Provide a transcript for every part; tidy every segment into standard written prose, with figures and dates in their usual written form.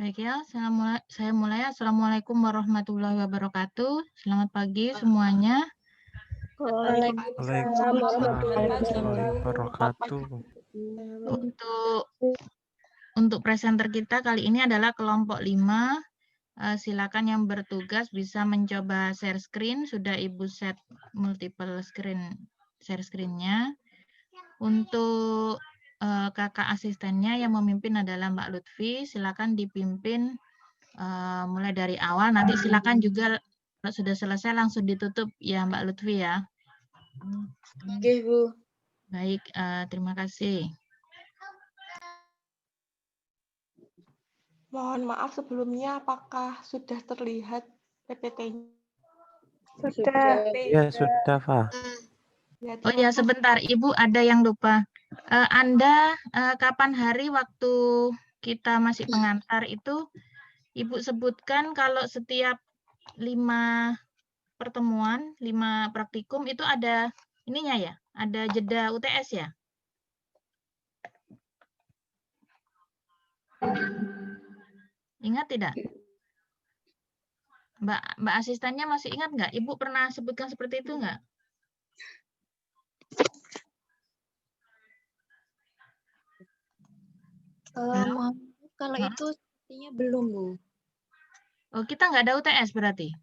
Baik ya, saya mulai. Assalamualaikum warahmatullahi wabarakatuh. Selamat pagi semuanya. Waalaikumsalam warahmatullahi wabarakatuh. Untuk presenter kita kali ini adalah kelompok 5. Silakan yang bertugas bisa mencoba share screen. Sudah Ibu set multiple screen share screen-nya. Untuk kakak asistennya yang memimpin adalah Mbak Lutfi. Silakan dipimpin mulai dari awal. Nanti silakan juga kalau sudah selesai langsung ditutup ya Mbak Lutfi ya. Oke, Bu. Baik, terima kasih. Mohon maaf sebelumnya, apakah sudah terlihat PPT-nya? Sudah. Ya, sudah, Pak. Oh ya, sebentar. Ibu ada yang lupa. Anda kapan hari waktu kita masih pengantar itu, Ibu sebutkan kalau setiap 5 pertemuan, 5 praktikum itu ada ininya ya, ada jeda UTS ya? Ingat tidak? Mbak asistennya masih ingat nggak? Ibu pernah sebutkan seperti itu nggak? Kalau itu sepertinya belum, Bu. Oh, kita nggak ada UTS berarti?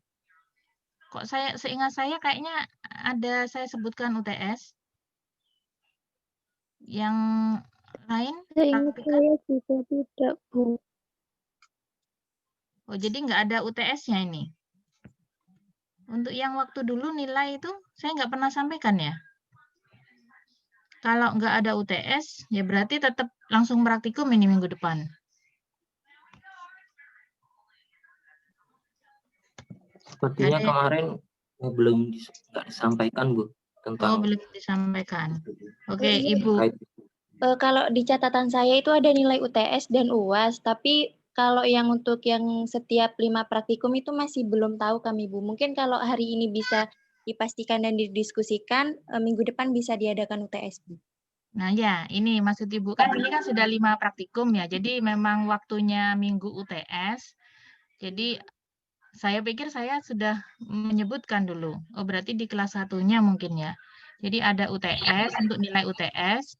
Kok seingat saya kayaknya ada saya sebutkan UTS. Yang lain? Seingat saya juga tidak, Bu. Oh, jadi nggak ada UTS-nya ini. Untuk yang waktu dulu nilai itu saya nggak pernah sampaikan ya. Kalau nggak ada UTS, ya berarti tetap langsung praktikum ini minggu depan. Sepertinya kemarin belum disampaikan, Bu, tentang. Oh, belum disampaikan. Oke, Ibu. Kalau di catatan saya itu ada nilai UTS dan UAS, tapi kalau yang untuk yang setiap 5 praktikum itu masih belum tahu kami, Bu. Mungkin kalau hari ini bisa dipastikan dan didiskusikan, minggu depan bisa diadakan UTS, Bu. Nah ya, ini maksud Ibu kan ini kan sudah 5 praktikum ya, jadi memang waktunya minggu UTS. Jadi saya pikir saya sudah menyebutkan dulu. Oh berarti di kelas 1-nya mungkin ya. Jadi ada UTS untuk nilai UTS.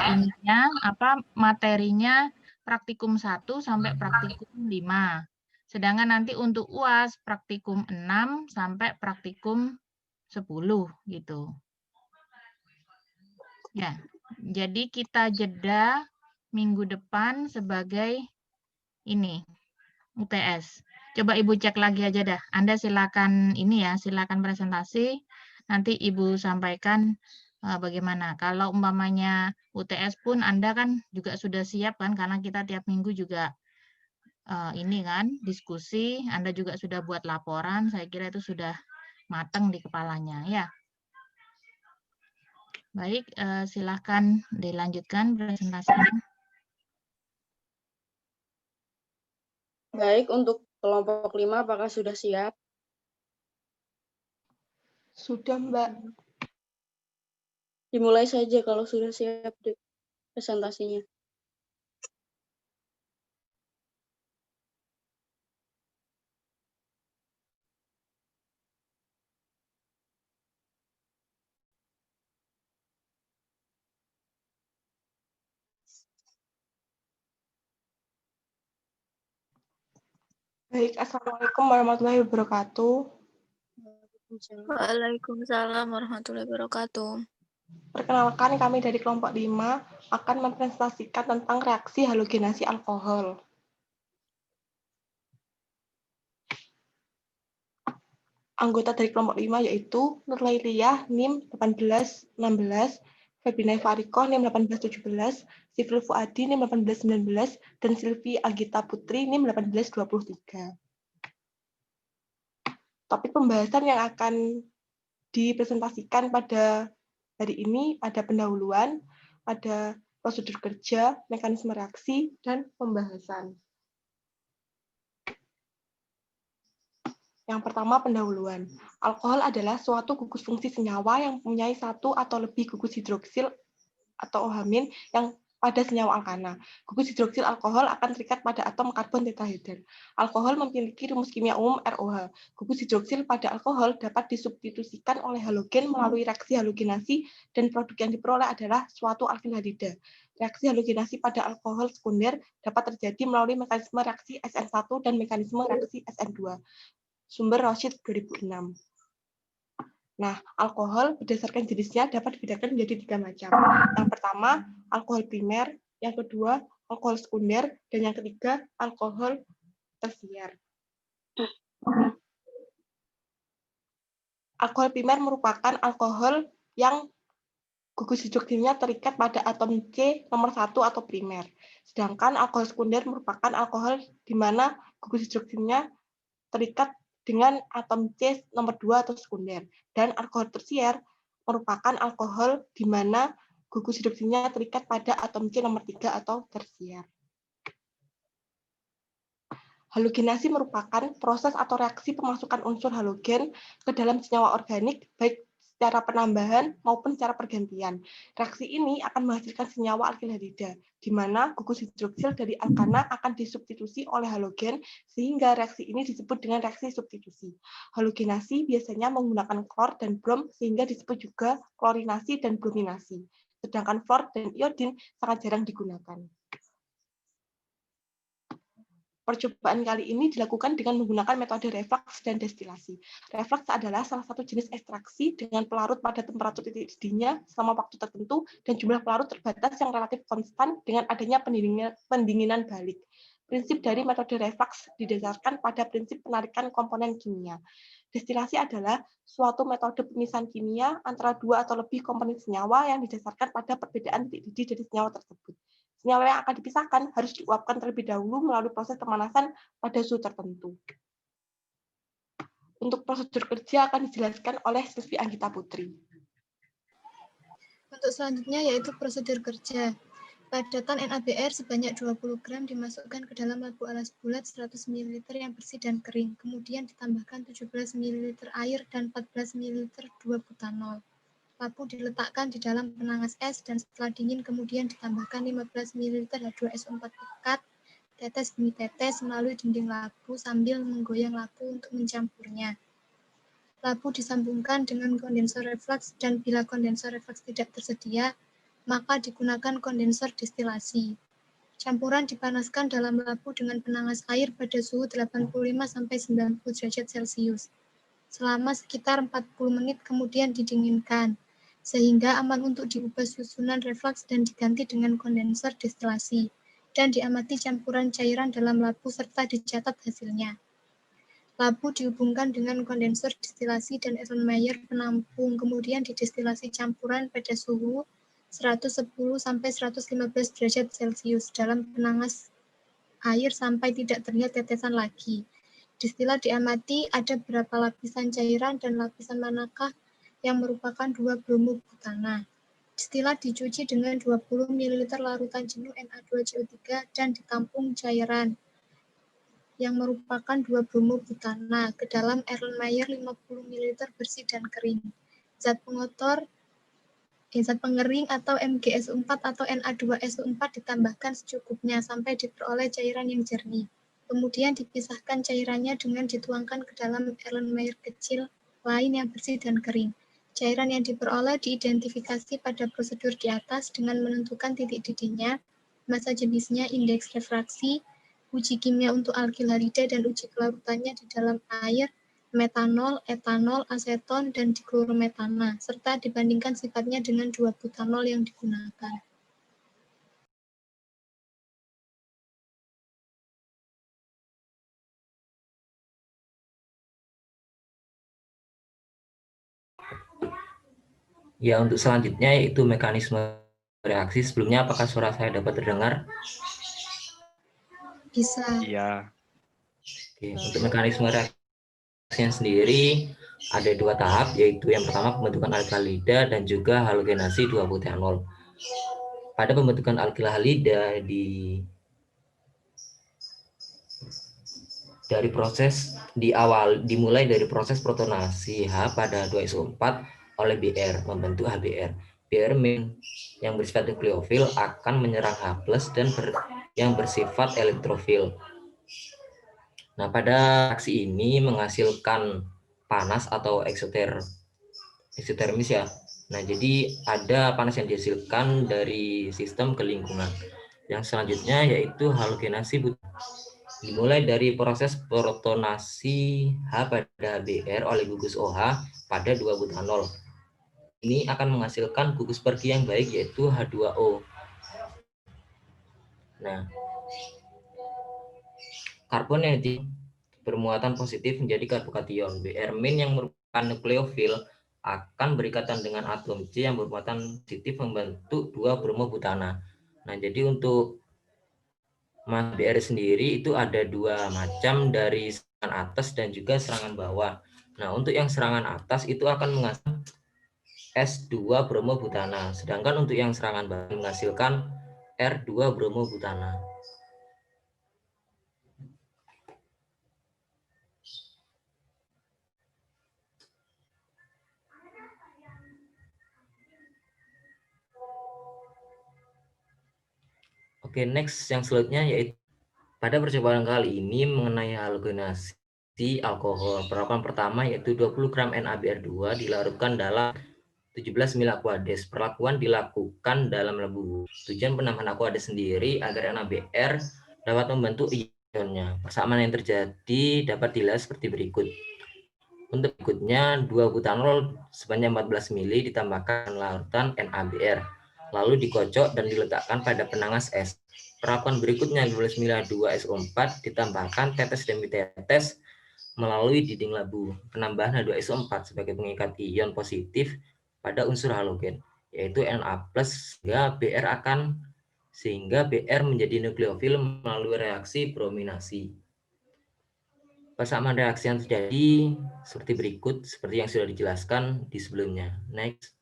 Ininya apa materinya praktikum 1 sampai praktikum 5. Sedangkan nanti untuk UAS praktikum 6 sampai praktikum 10 gitu. Ya, jadi kita jeda minggu depan sebagai ini UTS. Coba Ibu cek lagi aja dah. Anda silakan ini ya, silakan presentasi. Nanti Ibu sampaikan bagaimana. Kalau umpamanya UTS pun Anda kan juga sudah siap kan, karena kita tiap minggu juga ini kan diskusi. Anda juga sudah buat laporan. Saya kira itu sudah matang di kepalanya ya. Baik, silakan dilanjutkan presentasinya. Baik, untuk kelompok 5 apakah sudah siap? Sudah, Mbak. Dimulai saja kalau sudah siap presentasinya. Baik, Assalamualaikum warahmatullahi wabarakatuh. Waalaikumsalam warahmatullahi wabarakatuh. Perkenalkan, kami dari kelompok 5 akan mempresentasikan tentang reaksi halogenasi alkohol. Anggota dari kelompok 5 yaitu Nur Lailiyah, NIM 1816, Febrina Fariko, NIM 1817, Sifil Fuadi, NIM 1819, dan Silvi Agita Putri, NIM 1823. Topik pembahasan yang akan dipresentasikan pada hari ini ada pendahuluan, ada prosedur kerja, mekanisme reaksi, dan pembahasan. Yang pertama, pendahuluan. Alkohol adalah suatu gugus fungsi senyawa yang mempunyai satu atau lebih gugus hidroksil atau OH- yang pada senyawa alkana. Gugus hidroksil alkohol akan terikat pada atom karbon tetrahedral. Alkohol memiliki rumus kimia umum ROH. Gugus hidroksil pada alkohol dapat disubstitusikan oleh halogen melalui reaksi halogenasi dan produk yang diperoleh adalah suatu alkil halida. Reaksi halogenasi pada alkohol sekunder dapat terjadi melalui mekanisme reaksi SN1 dan mekanisme reaksi SN2. Sumber Roshid 2006. Nah, alkohol berdasarkan jenisnya dapat dibedakan menjadi 3 macam. Yang pertama, alkohol primer, yang kedua, alkohol sekunder, dan yang ketiga, alkohol tersier. Alkohol primer merupakan alkohol yang gugus hidroksilnya terikat pada atom C nomor 1 atau primer. Sedangkan alkohol sekunder merupakan alkohol di mana gugus hidroksilnya terikat dengan atom C nomor 2 atau sekunder. Dan alkohol tersier merupakan alkohol di mana gugus hidroksilnya terikat pada atom C nomor 3 atau tersier. Halogenasi merupakan proses atau reaksi pemasukan unsur halogen ke dalam senyawa organik, baik secara penambahan maupun secara pergantian. Reaksi ini akan menghasilkan senyawa alkil halida, di mana gugus hidroksil dari alkana akan disubstitusi oleh halogen, sehingga reaksi ini disebut dengan reaksi substitusi. Halogenasi biasanya menggunakan klor dan brom, sehingga disebut juga klorinasi dan brominasi. Sedangkan fluor dan iodin sangat jarang digunakan. Percobaan kali ini dilakukan dengan menggunakan metode reflux dan destilasi. Reflux adalah salah satu jenis ekstraksi dengan pelarut pada temperatur titik didihnya selama waktu tertentu dan jumlah pelarut terbatas yang relatif konstan dengan adanya pendinginan balik. Prinsip dari metode reflux didasarkan pada prinsip penarikan komponen kimia. Destilasi adalah suatu metode pemisahan kimia antara dua atau lebih komponen senyawa yang didasarkan pada perbedaan titik didih dari senyawa tersebut. Senyawa yang akan dipisahkan harus diuapkan terlebih dahulu melalui proses pemanasan pada suhu tertentu. Untuk prosedur kerja akan dijelaskan oleh Sylvi Anggita Putri. Untuk selanjutnya yaitu prosedur kerja. Padatan NaBr sebanyak 20 gram dimasukkan ke dalam labu alas bulat 100 ml yang bersih dan kering. Kemudian ditambahkan 17 ml air dan 14 ml 2-butanol. Labu diletakkan di dalam penangas es dan setelah dingin kemudian ditambahkan 15 ml H2SO4 pekat, tetes demi tetes melalui dinding labu sambil menggoyang labu untuk mencampurnya. Labu disambungkan dengan kondensor reflux dan bila kondensor reflux tidak tersedia, maka digunakan kondensor destilasi. Campuran dipanaskan dalam labu dengan penangas air pada suhu 85-90 derajat Celcius. Selama sekitar 40 menit kemudian didinginkan, sehingga aman untuk diubah susunan reflux dan diganti dengan kondensor destilasi, dan diamati campuran cairan dalam labu serta dicatat hasilnya. Labu dihubungkan dengan kondensor destilasi dan Erlenmeyer penampung, kemudian didestilasi campuran pada suhu 110-115 derajat Celcius dalam penangas air sampai tidak terlihat tetesan lagi. Distilat diamati ada berapa lapisan cairan dan lapisan manakah yang merupakan 2 bromobutana. Distilat dicuci dengan 20 ml larutan jenuh Na2CO3 dan ditampung cairan yang merupakan 2 bromobutana ke dalam Erlenmeyer 50 ml bersih dan kering. Zat pengering atau MgSO4 atau Na2SO4 ditambahkan secukupnya sampai diperoleh cairan yang jernih. Kemudian dipisahkan cairannya dengan dituangkan ke dalam Erlenmeyer kecil lain yang bersih dan kering. Cairan yang diperoleh diidentifikasi pada prosedur di atas dengan menentukan titik didihnya, massa jenisnya, indeks refraksi, uji kimia untuk alkil halida dan uji kelarutannya di dalam air, metanol, etanol, aseton, dan diklorometana, serta dibandingkan sifatnya dengan 2-butanol yang digunakan. Ya, untuk selanjutnya yaitu mekanisme reaksi. Sebelumnya apakah suara saya dapat terdengar? Bisa. Iya. Oke, untuk mekanisme reaksinya sendiri ada 2 tahap, yaitu yang pertama pembentukan alkil halida dan juga halogenasi 2-butanol. Pada pembentukan alkil halida dimulai dari proses protonasi H pada 2SO4 oleh Br membentuk HBr. BR- yang bersifat nukleofil akan menyerang H+ dan yang bersifat elektrofil. Nah, pada reaksi ini menghasilkan panas atau eksotermis ya. Nah, jadi ada panas yang dihasilkan dari sistem ke lingkungan. Yang selanjutnya yaitu halogenasi butana. Dimulai dari proses protonasi H pada Br oleh gugus OH pada 2-butanol. Ini akan menghasilkan gugus pergi yang baik yaitu H2O. Nah, karbon yang bermuatan positif menjadi karbokation. Br- yang merupakan nukleofil akan berikatan dengan atom C yang bermuatan positif membentuk 2-bromobutana. Nah, jadi untuk BR sendiri itu ada 2 macam, dari serangan atas dan juga serangan bawah. Nah, untuk yang serangan atas itu akan menghasilkan S2-bromobutana, sedangkan untuk yang serangan bawah menghasilkan R2-bromobutana. Oke, next yang selanjutnya yaitu pada percobaan kali ini mengenai halogenasi alkohol. Perlakuan pertama yaitu 20 gram NaBr2 dilarutkan dalam 17 ml Aquades. Perlakuan dilakukan dalam lembu. Tujuan penambahan Aquades sendiri agar NaBr dapat membentuk ionnya. Persamaan yang terjadi dapat dilihat seperti berikut. Untuk berikutnya, 2-butanol sebanyak 14 ml ditambahkan larutan NaBr, lalu dikocok dan diletakkan pada penangas es. Perlakuan berikutnya 12 ml H2SO4 ditambahkan tetes demi tetes melalui dinding labu. Penambahan H2SO4 sebagai pengikat ion positif pada unsur halogen, yaitu Na+, sehingga Br menjadi nukleofil melalui reaksi brominasi. Persamaan reaksi yang terjadi seperti berikut, seperti yang sudah dijelaskan di sebelumnya. Next.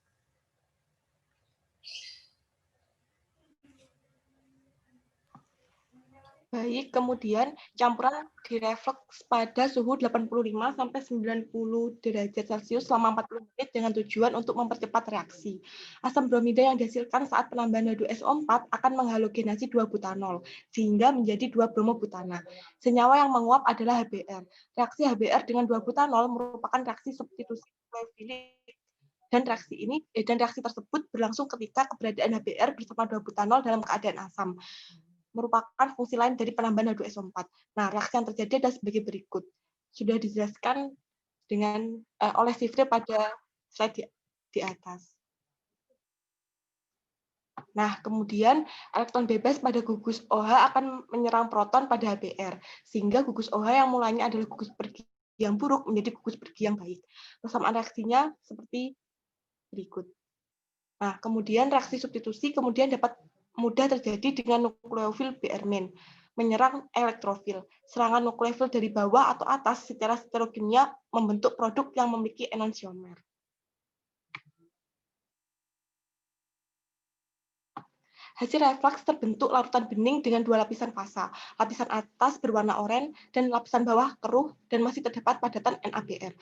Baik, kemudian campuran direfleks pada suhu 85 sampai 90 derajat Celcius selama 40 menit dengan tujuan untuk mempercepat reaksi. Asam bromida yang dihasilkan saat penambahan H2SO4 akan menghalogenasi 2-butanol sehingga menjadi 2-bromobutana. Senyawa yang menguap adalah HBr. Reaksi HBr dengan 2-butanol merupakan reaksi substitusi nukleofilik dan reaksi tersebut berlangsung ketika keberadaan HBr bersama 2-butanol dalam keadaan asam merupakan fungsi lain dari penambahan H2SO4. Nah, reaksi yang terjadi adalah sebagai berikut. Sudah dijelaskan oleh Sifri pada slide di atas. Nah, kemudian elektron bebas pada gugus OH akan menyerang proton pada HBr, sehingga gugus OH yang mulanya adalah gugus pergi yang buruk menjadi gugus pergi yang baik. Persamaan reaksinya seperti berikut. Nah, kemudian reaksi substitusi kemudian dapat mudah terjadi dengan nukleofil Br-, menyerang elektrofil. Serangan nukleofil dari bawah atau atas secara stereokimia membentuk produk yang memiliki enantiomer. Hasil refleks terbentuk larutan bening dengan 2 lapisan fasa. Lapisan atas berwarna oranye dan lapisan bawah keruh dan masih terdapat padatan NaBr.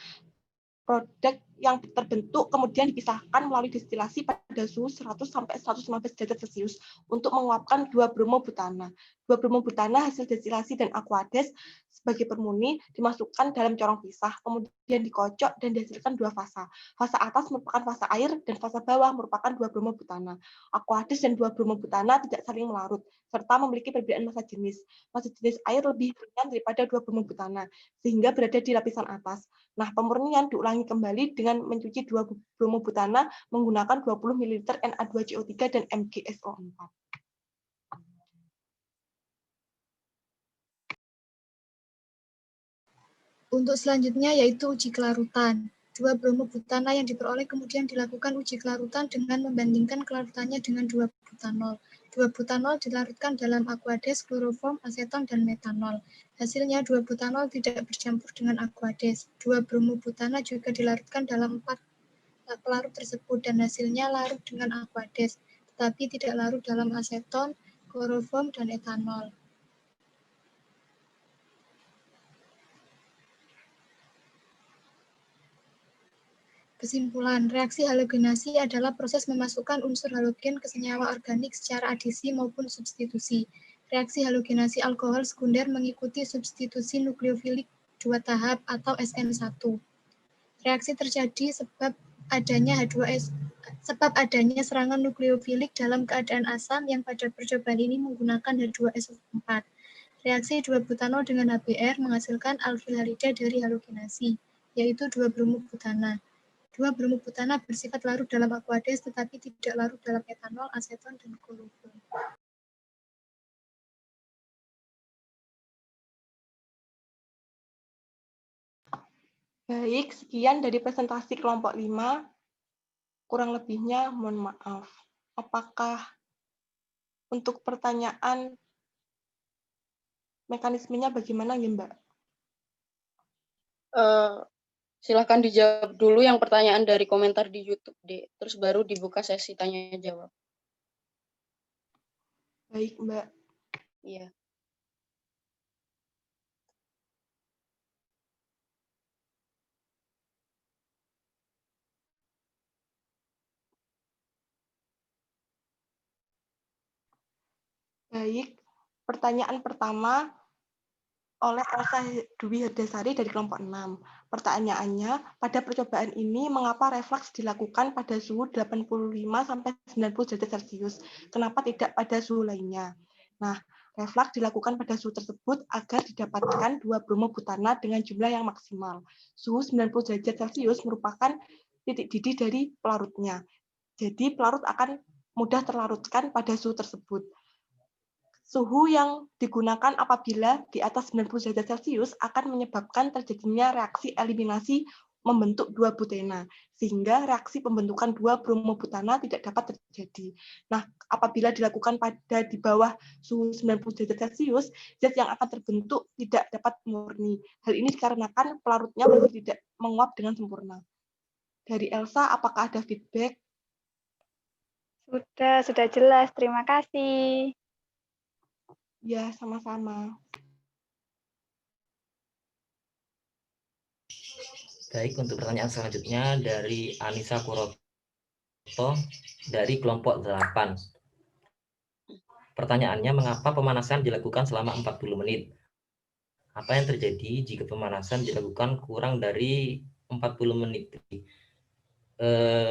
Produk yang terbentuk kemudian dipisahkan melalui destilasi pada suhu 100 sampai 115 derajat Celcius untuk menguapkan 2-bromobutana. 2-bromobutana hasil destilasi dan Aquades sebagai permuni dimasukkan dalam corong pisah, kemudian dikocok dan dihasilkan 2 fasa. Fasa atas merupakan fasa air dan fasa bawah merupakan 2-bromobutana. Aquades dan 2-bromobutana tidak saling melarut serta memiliki perbedaan massa jenis. Massa jenis air lebih ringan daripada 2-bromobutana sehingga berada di lapisan atas. Nah, pemurnian diulangi kembali dengan mencuci 2-bromobutana menggunakan 20 ml Na2CO3 dan MgSO4. Untuk selanjutnya yaitu uji kelarutan. 2-bromobutana yang diperoleh kemudian dilakukan uji kelarutan dengan membandingkan kelarutannya dengan 2-butanol. 2-butanol dilarutkan dalam Aquades, kloroform, aseton, dan metanol. Hasilnya 2-butanol tidak bercampur dengan Aquades. 2-bromobutana juga dilarutkan dalam 4 pelarut tersebut dan hasilnya larut dengan Aquades, tetapi tidak larut dalam aseton, kloroform, dan etanol. Kesimpulan, reaksi halogenasi adalah proses memasukkan unsur halogen ke senyawa organik secara adisi maupun substitusi. Reaksi halogenasi alkohol sekunder mengikuti substitusi nukleofilik 2 tahap atau SN1. Reaksi terjadi sebab adanya serangan nukleofilik dalam keadaan asam yang pada percobaan ini menggunakan H2SO4. Reaksi 2-butanol dengan HBr menghasilkan alfil halida dari halogenasi, yaitu 2-bromobutana. 2-bromobutana bersifat larut dalam aqueous tetapi tidak larut dalam etanol, aseton, dan kloroform. Baik, sekian dari presentasi kelompok 5. Kurang lebihnya mohon maaf. Apakah untuk pertanyaan mekanismenya bagaimana ya, Mbak? Silahkan dijawab dulu yang pertanyaan dari komentar di YouTube, deh. Terus baru dibuka sesi tanya jawab. Baik, Mbak. Iya. Baik, pertanyaan pertama oleh Elsa Dwi Herdasari dari kelompok 6. Pertanyaannya, pada percobaan ini mengapa refleks dilakukan pada suhu 85-90 derajat Celcius? Kenapa tidak pada suhu lainnya? Nah, refleks dilakukan pada suhu tersebut agar didapatkan 2-bromobutana dengan jumlah yang maksimal. Suhu 90 derajat Celcius merupakan titik didih dari pelarutnya. Jadi pelarut akan mudah terlarutkan pada suhu tersebut. Suhu yang digunakan apabila di atas 90 derajat Celcius akan menyebabkan terjadinya reaksi eliminasi membentuk 2-butena, sehingga reaksi pembentukan 2-bromobutana tidak dapat terjadi. Nah, apabila dilakukan pada di bawah suhu 90 derajat Celcius, zat yang akan terbentuk tidak dapat murni. Hal ini dikarenakan pelarutnya masih tidak menguap dengan sempurna. Dari Elsa, apakah ada feedback? Sudah jelas. Terima kasih. Ya, sama-sama. Baik, untuk pertanyaan selanjutnya dari Anissa Kuroto dari kelompok 8. Pertanyaannya, mengapa pemanasan dilakukan selama 40 menit? Apa yang terjadi jika pemanasan dilakukan kurang dari 40 menit?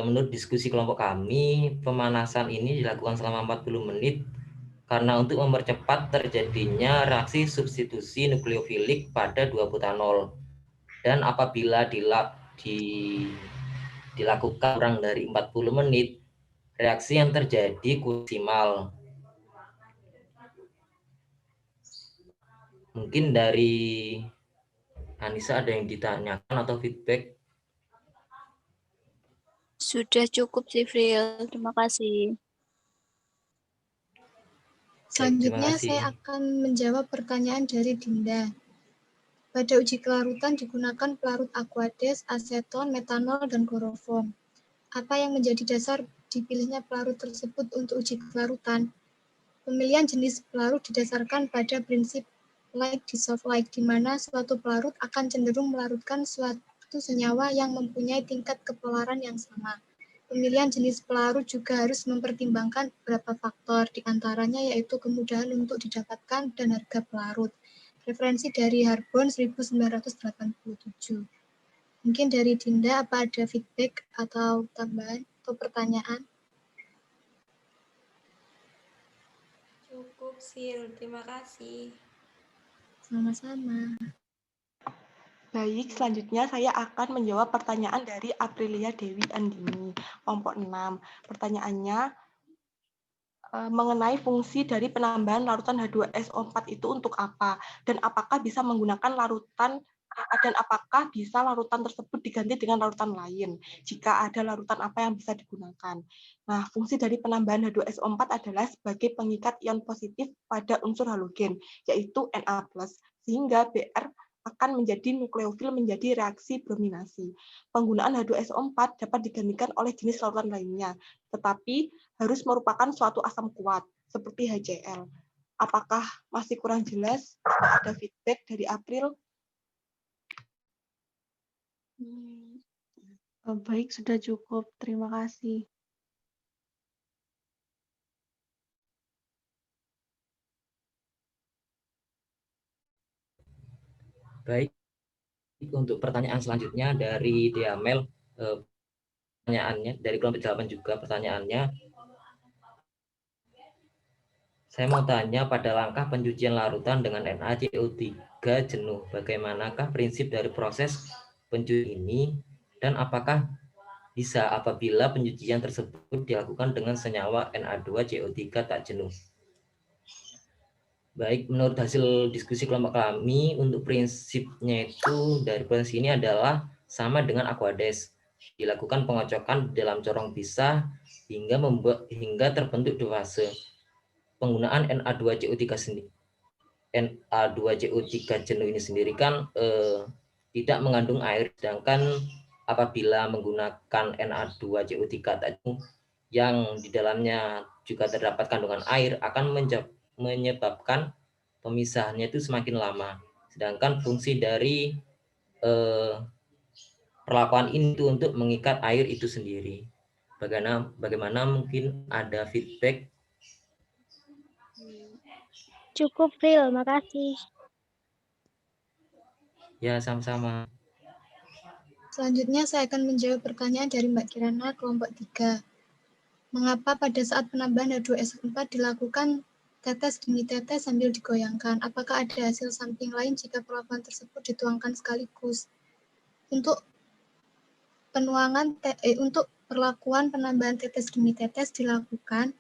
Menurut diskusi kelompok kami, pemanasan ini dilakukan selama 40 menit karena untuk mempercepat terjadinya reaksi substitusi nukleofilik pada 2-butanol. Dan apabila dilakukan kurang dari 40 menit, reaksi yang terjadi maksimal. Mungkin dari Anissa ada yang ditanyakan atau feedback? Sudah cukup, Sivril. Terima kasih. Selanjutnya kasih. saya akan menjawab pertanyaan dari Dinda. Pada uji kelarutan digunakan pelarut aqueous, aseton, metanol, dan kloroform. Apa yang menjadi dasar dipilihnya pelarut tersebut untuk uji kelarutan? Pemilihan jenis pelarut didasarkan pada prinsip like dissolve like, di mana suatu pelarut akan cenderung melarutkan suatu senyawa yang mempunyai tingkat kepolaran yang sama. Pemilihan jenis pelarut juga harus mempertimbangkan beberapa faktor, diantaranya yaitu kemudahan untuk didapatkan dan harga pelarut. Referensi dari Harbon 1987. Mungkin dari Dinda, apa ada feedback atau tambahan atau pertanyaan? Cukup, Sil. Terima kasih. Sama-sama. Baik, selanjutnya saya akan menjawab pertanyaan dari Aprilia Dewi Andini, kelompok 6. Pertanyaannya mengenai fungsi dari penambahan larutan H2SO4 itu untuk apa? Dan apakah bisa menggunakan larutan tersebut diganti dengan larutan lain? Jika ada larutan apa yang bisa digunakan? Nah, fungsi dari penambahan H2SO4 adalah sebagai pengikat ion positif pada unsur halogen, yaitu Na+, sehingga Br akan menjadi nukleofil menjadi reaksi brominasi. Penggunaan H2SO4 dapat digantikan oleh jenis larutan lainnya, tetapi harus merupakan suatu asam kuat, seperti HCl. Apakah masih kurang jelas? Ada feedback dari April? Baik, sudah cukup. Terima kasih. Baik, untuk pertanyaan selanjutnya dari Diamel, pertanyaannya dari kelompok 8 juga pertanyaannya. Saya mau tanya, pada langkah pencucian larutan dengan NaCO3 jenuh, bagaimanakah prinsip dari proses pencucian ini, dan apakah bisa apabila pencucian tersebut dilakukan dengan senyawa Na2CO3 tak jenuh? Baik, menurut hasil diskusi kelompok kami, untuk prinsipnya itu dari proses ini adalah sama dengan Aquades. Dilakukan pengocokan dalam corong pisah hingga terbentuk dua fase. Penggunaan Na2CO3 sendiri, Na2CO3 jenuh ini sendiri kan tidak mengandung air, sedangkan apabila menggunakan Na2CO3 tak jenuh yang di dalamnya juga terdapat kandungan air akan menyebabkan pemisahannya itu semakin lama. Sedangkan fungsi dari perlakuan ini itu untuk mengikat air itu sendiri. Bagaimana mungkin ada feedback? Cukup, Fril. Makasih. Ya, sama-sama. Selanjutnya saya akan menjawab pertanyaan dari Mbak Kirana, kelompok 3. Mengapa pada saat penambahan H2SO4 dilakukan tetes demi tetes sambil digoyangkan? Apakah ada hasil samping lain jika perlakuan tersebut dituangkan sekaligus? Untuk perlakuan penambahan tetes demi tetes dilakukan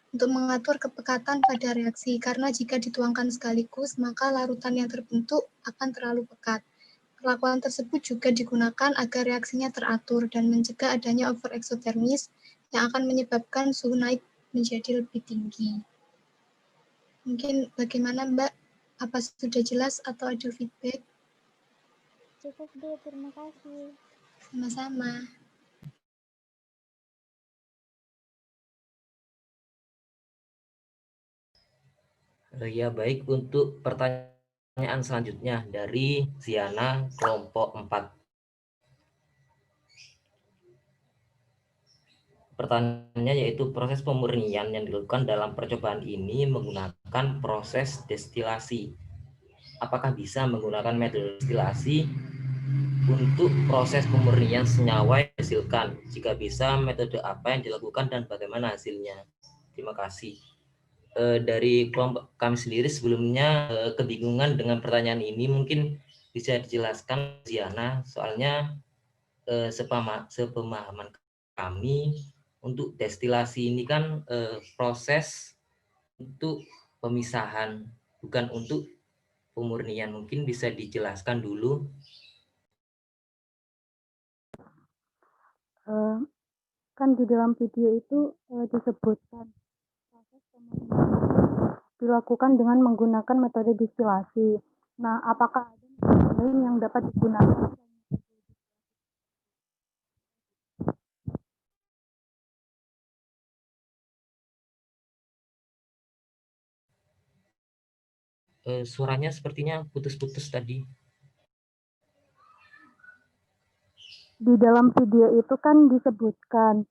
untuk mengatur kepekatan pada reaksi, karena jika dituangkan sekaligus, maka larutan yang terbentuk akan terlalu pekat. Perlakuan tersebut juga digunakan agar reaksinya teratur dan mencegah adanya overexothermis yang akan menyebabkan suhu naik menjadi lebih tinggi. Mungkin bagaimana Mbak? Apa sudah jelas atau ada feedback? Cukup deh, terima kasih. Sama-sama. Ya, baik, untuk pertanyaan selanjutnya dari Ziana, kelompok 4. Pertanyaannya yaitu proses pemurnian yang dilakukan dalam percobaan ini menggunakan proses destilasi. Apakah bisa menggunakan metode destilasi untuk proses pemurnian senyawa yang dihasilkan? Jika bisa, metode apa yang dilakukan dan bagaimana hasilnya? Terima kasih. Dari kelompok kami sendiri sebelumnya kebingungan dengan pertanyaan ini, mungkin bisa dijelaskan Ziana, soalnya sepemahaman kami untuk destilasi ini kan proses untuk pemisahan, bukan untuk pemurnian. Mungkin bisa dijelaskan dulu. Kan di dalam video itu disebutkan proses pemurnian dilakukan dengan menggunakan metode destilasi. Nah, apakah ada metode lain yang dapat digunakan? Suaranya sepertinya putus-putus tadi. Di dalam video itu kan disebutkan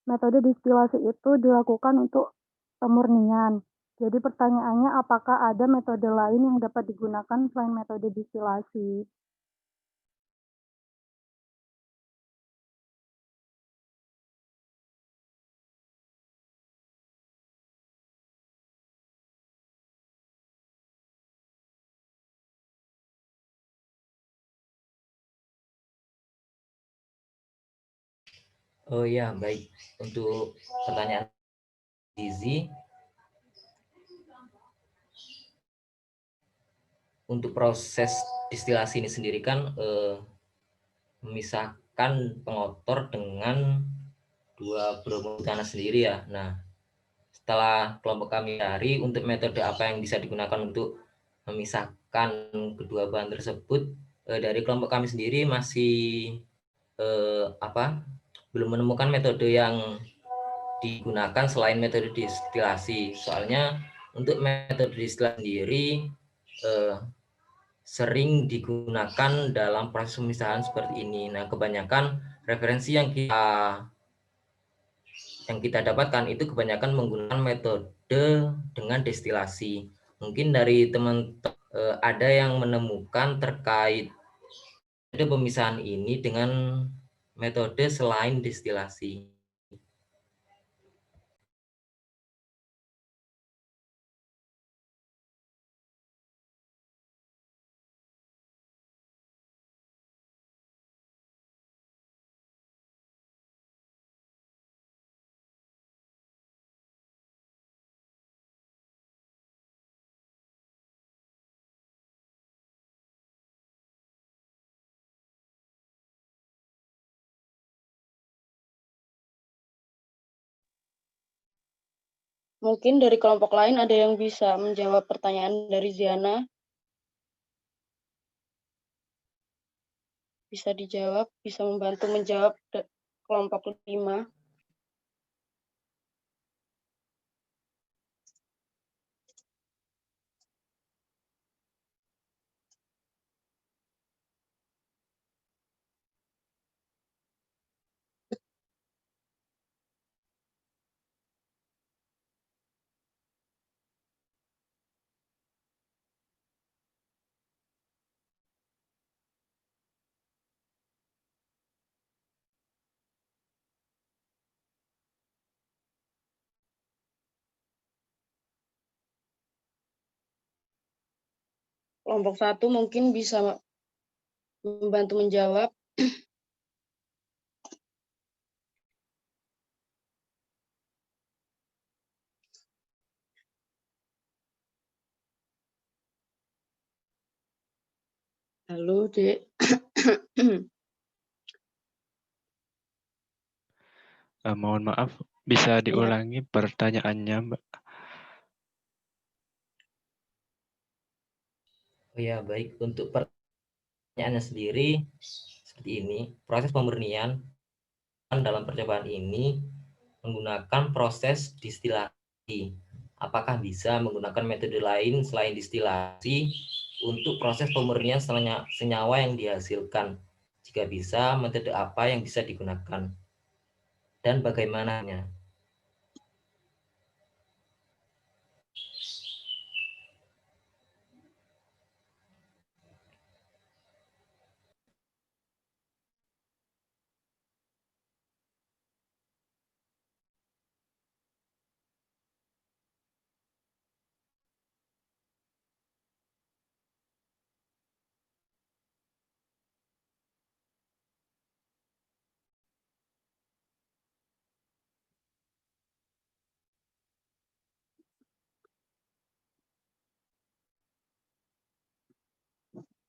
metode destilasi itu dilakukan untuk pemurnian. Jadi pertanyaannya, apakah ada metode lain yang dapat digunakan selain metode destilasi? Oh ya, baik. Untuk pertanyaan Zizi, untuk proses destilasi ini sendiri kan memisahkan pengotor dengan dua bromobutana sendiri ya. Nah, setelah kelompok kami cari untuk metode apa yang bisa digunakan untuk memisahkan kedua bahan tersebut, dari kelompok kami sendiri masih belum menemukan metode yang digunakan selain metode destilasi. Soalnya untuk metode destilasi sendiri sering digunakan dalam proses pemisahan seperti ini. Nah, kebanyakan referensi yang kita dapatkan itu kebanyakan menggunakan metode dengan destilasi. Mungkin dari teman-teman ada yang menemukan terkait metode pemisahan ini dengan metode selain destilasi. Mungkin dari kelompok lain ada yang bisa menjawab pertanyaan dari Ziana. Bisa dijawab, bisa membantu menjawab kelompok 5. Kelompok 1 mungkin bisa membantu menjawab. Halo, Dek. Mohon maaf, bisa diulangi pertanyaannya, Mbak? Oh ya, baik. Untuk pertanyaannya sendiri seperti ini, proses pemurnian dalam percobaan ini menggunakan proses distilasi. Apakah bisa menggunakan metode lain selain distilasi untuk proses pemurnian senyawa yang dihasilkan? Jika bisa, metode apa yang bisa digunakan? Dan bagaimananya?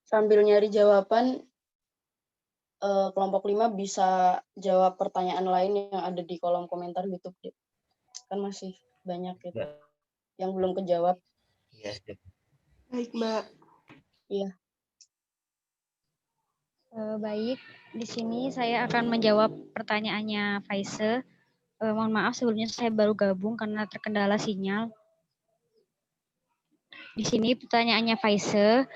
Sambil nyari jawaban, kelompok 5 bisa jawab pertanyaan lain yang ada di kolom komentar YouTube. Kan masih banyak gitu yang belum kejawab. Iya, siap. Baik, Mbak. Iya. Baik, di sini saya akan menjawab pertanyaannya Faise. Mohon maaf sebelumnya saya baru gabung karena terkendala sinyal. Di sini pertanyaannya Faise.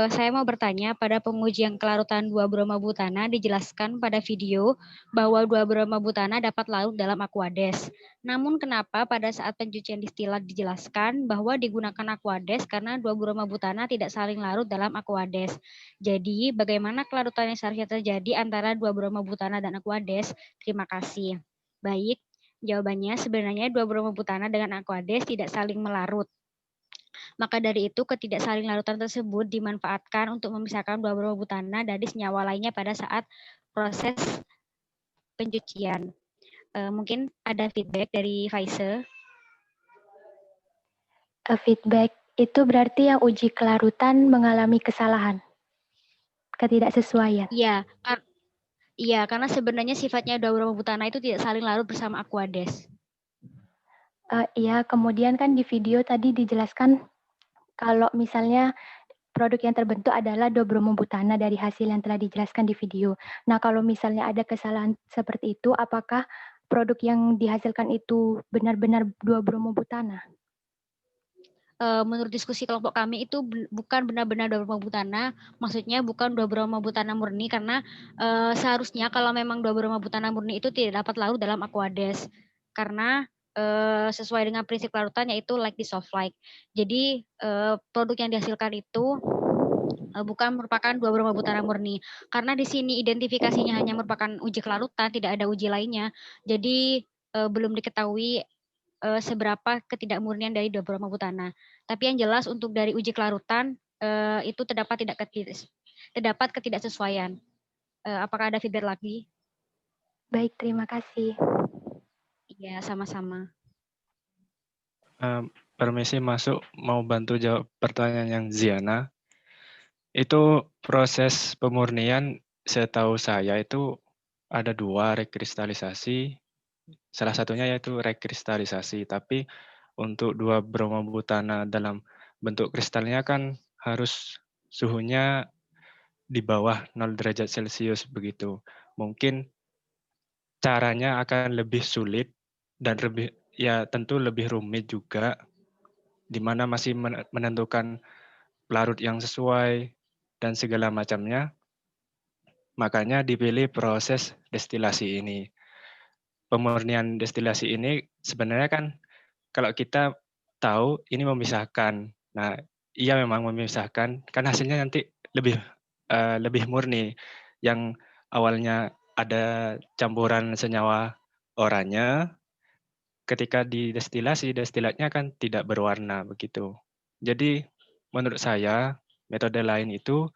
Saya mau bertanya, pada pengujian kelarutan 2-bromobutana dijelaskan pada video bahwa 2-bromobutana dapat larut dalam Aquades. Namun kenapa pada saat pencucian distilat dijelaskan bahwa digunakan Aquades karena 2-bromobutana tidak saling larut dalam Aquades. Jadi bagaimana kelarutan yang seharusnya terjadi antara 2-bromobutana dan Aquades? Terima kasih. Baik, jawabannya sebenarnya 2-bromobutana dengan Aquades tidak saling melarut. Maka dari itu ketidaksaling larutan tersebut dimanfaatkan untuk memisahkan 2-bromobutana dari senyawa lainnya pada saat proses pencucian. Mungkin ada feedback dari Faise. Feedback itu berarti yang uji kelarutan mengalami kesalahan, ketidaksesuaian. Iya, karena sebenarnya sifatnya 2-bromobutana itu tidak saling larut bersama Aquades. Iya, kemudian kan di video tadi dijelaskan kalau misalnya produk yang terbentuk adalah 2-bromobutana dari hasil yang telah dijelaskan di video. Nah, kalau misalnya ada kesalahan seperti itu, apakah produk yang dihasilkan itu benar-benar 2-bromobutana? menurut diskusi kelompok kami itu bukan benar-benar 2 broma butana, maksudnya bukan 2 broma butana murni karena seharusnya kalau memang 2 broma butana murni itu tidak dapat larut dalam Aquades karena sesuai dengan prinsip larutan yaitu like dissolve like. Jadi produk yang dihasilkan itu bukan merupakan 2 broma butana murni. Karena di sini identifikasinya hanya merupakan uji kelarutan, tidak ada uji lainnya. Jadi belum diketahui seberapa ketidakmurnian dari 2 broma butana. Tapi yang jelas untuk dari uji kelarutan itu terdapat ketidaksesuaian. Apakah ada feedback lagi? Baik, terima kasih. Iya, sama-sama. Permisi masuk, mau bantu jawab pertanyaan yang Ziana. Itu proses pemurnian setahu saya itu ada 2 rekristalisasi. Salah satunya yaitu rekristalisasi, tapi untuk 2 broma butana dalam bentuk kristalnya kan harus suhunya di bawah 0 derajat Celcius begitu. Mungkin caranya akan lebih sulit dan tentu lebih rumit juga, di mana masih menentukan pelarut yang sesuai dan segala macamnya. Makanya dipilih proses destilasi ini. Pemurnian destilasi ini sebenarnya kan kalau kita tahu ini memisahkan. Nah, iya memang memisahkan, kan hasilnya nanti lebih murni. Yang awalnya ada campuran senyawa oranye, ketika didestilasi, destilatnya kan tidak berwarna begitu. Jadi menurut saya metode lain itu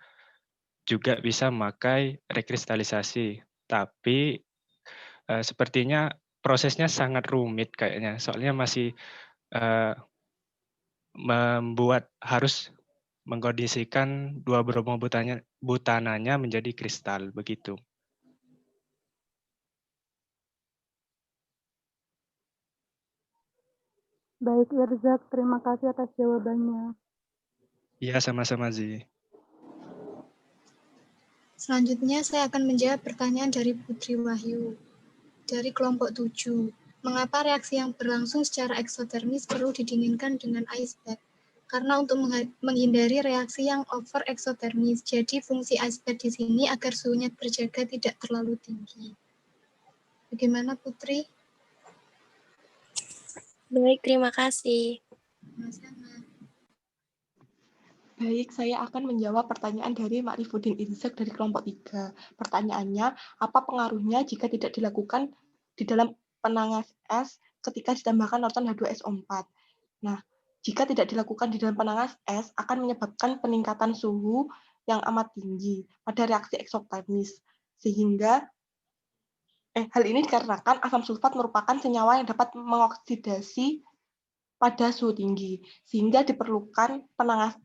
juga bisa memakai rekristalisasi, tapi sepertinya prosesnya sangat rumit kayaknya, soalnya masih harus mengkondisikan 2 broma butananya menjadi kristal begitu. Baik, Irzak, terima kasih atas jawabannya. Iya, sama-sama, Zi. Selanjutnya saya akan menjawab pertanyaan dari Putri Wahyu. Dari kelompok 7. Mengapa reaksi yang berlangsung secara eksotermis perlu didinginkan dengan ice bath? Karena untuk menghindari reaksi yang over eksotermis, jadi fungsi ice bath di sini agar suhunya terjaga tidak terlalu tinggi. Bagaimana, Putri? Baik, terima kasih. Sama-sama. Baik, saya akan menjawab pertanyaan dari Ma'rifuddin Irzak dari kelompok 3. Pertanyaannya, apa pengaruhnya jika tidak dilakukan di dalam penangas es ketika ditambahkan larutan H2SO4? Nah, jika tidak dilakukan di dalam penangas es akan menyebabkan peningkatan suhu yang amat tinggi pada reaksi eksotermis. Sehingga hal ini dikarenakan asam sulfat merupakan senyawa yang dapat mengoksidasi pada suhu tinggi, sehingga diperlukan penangas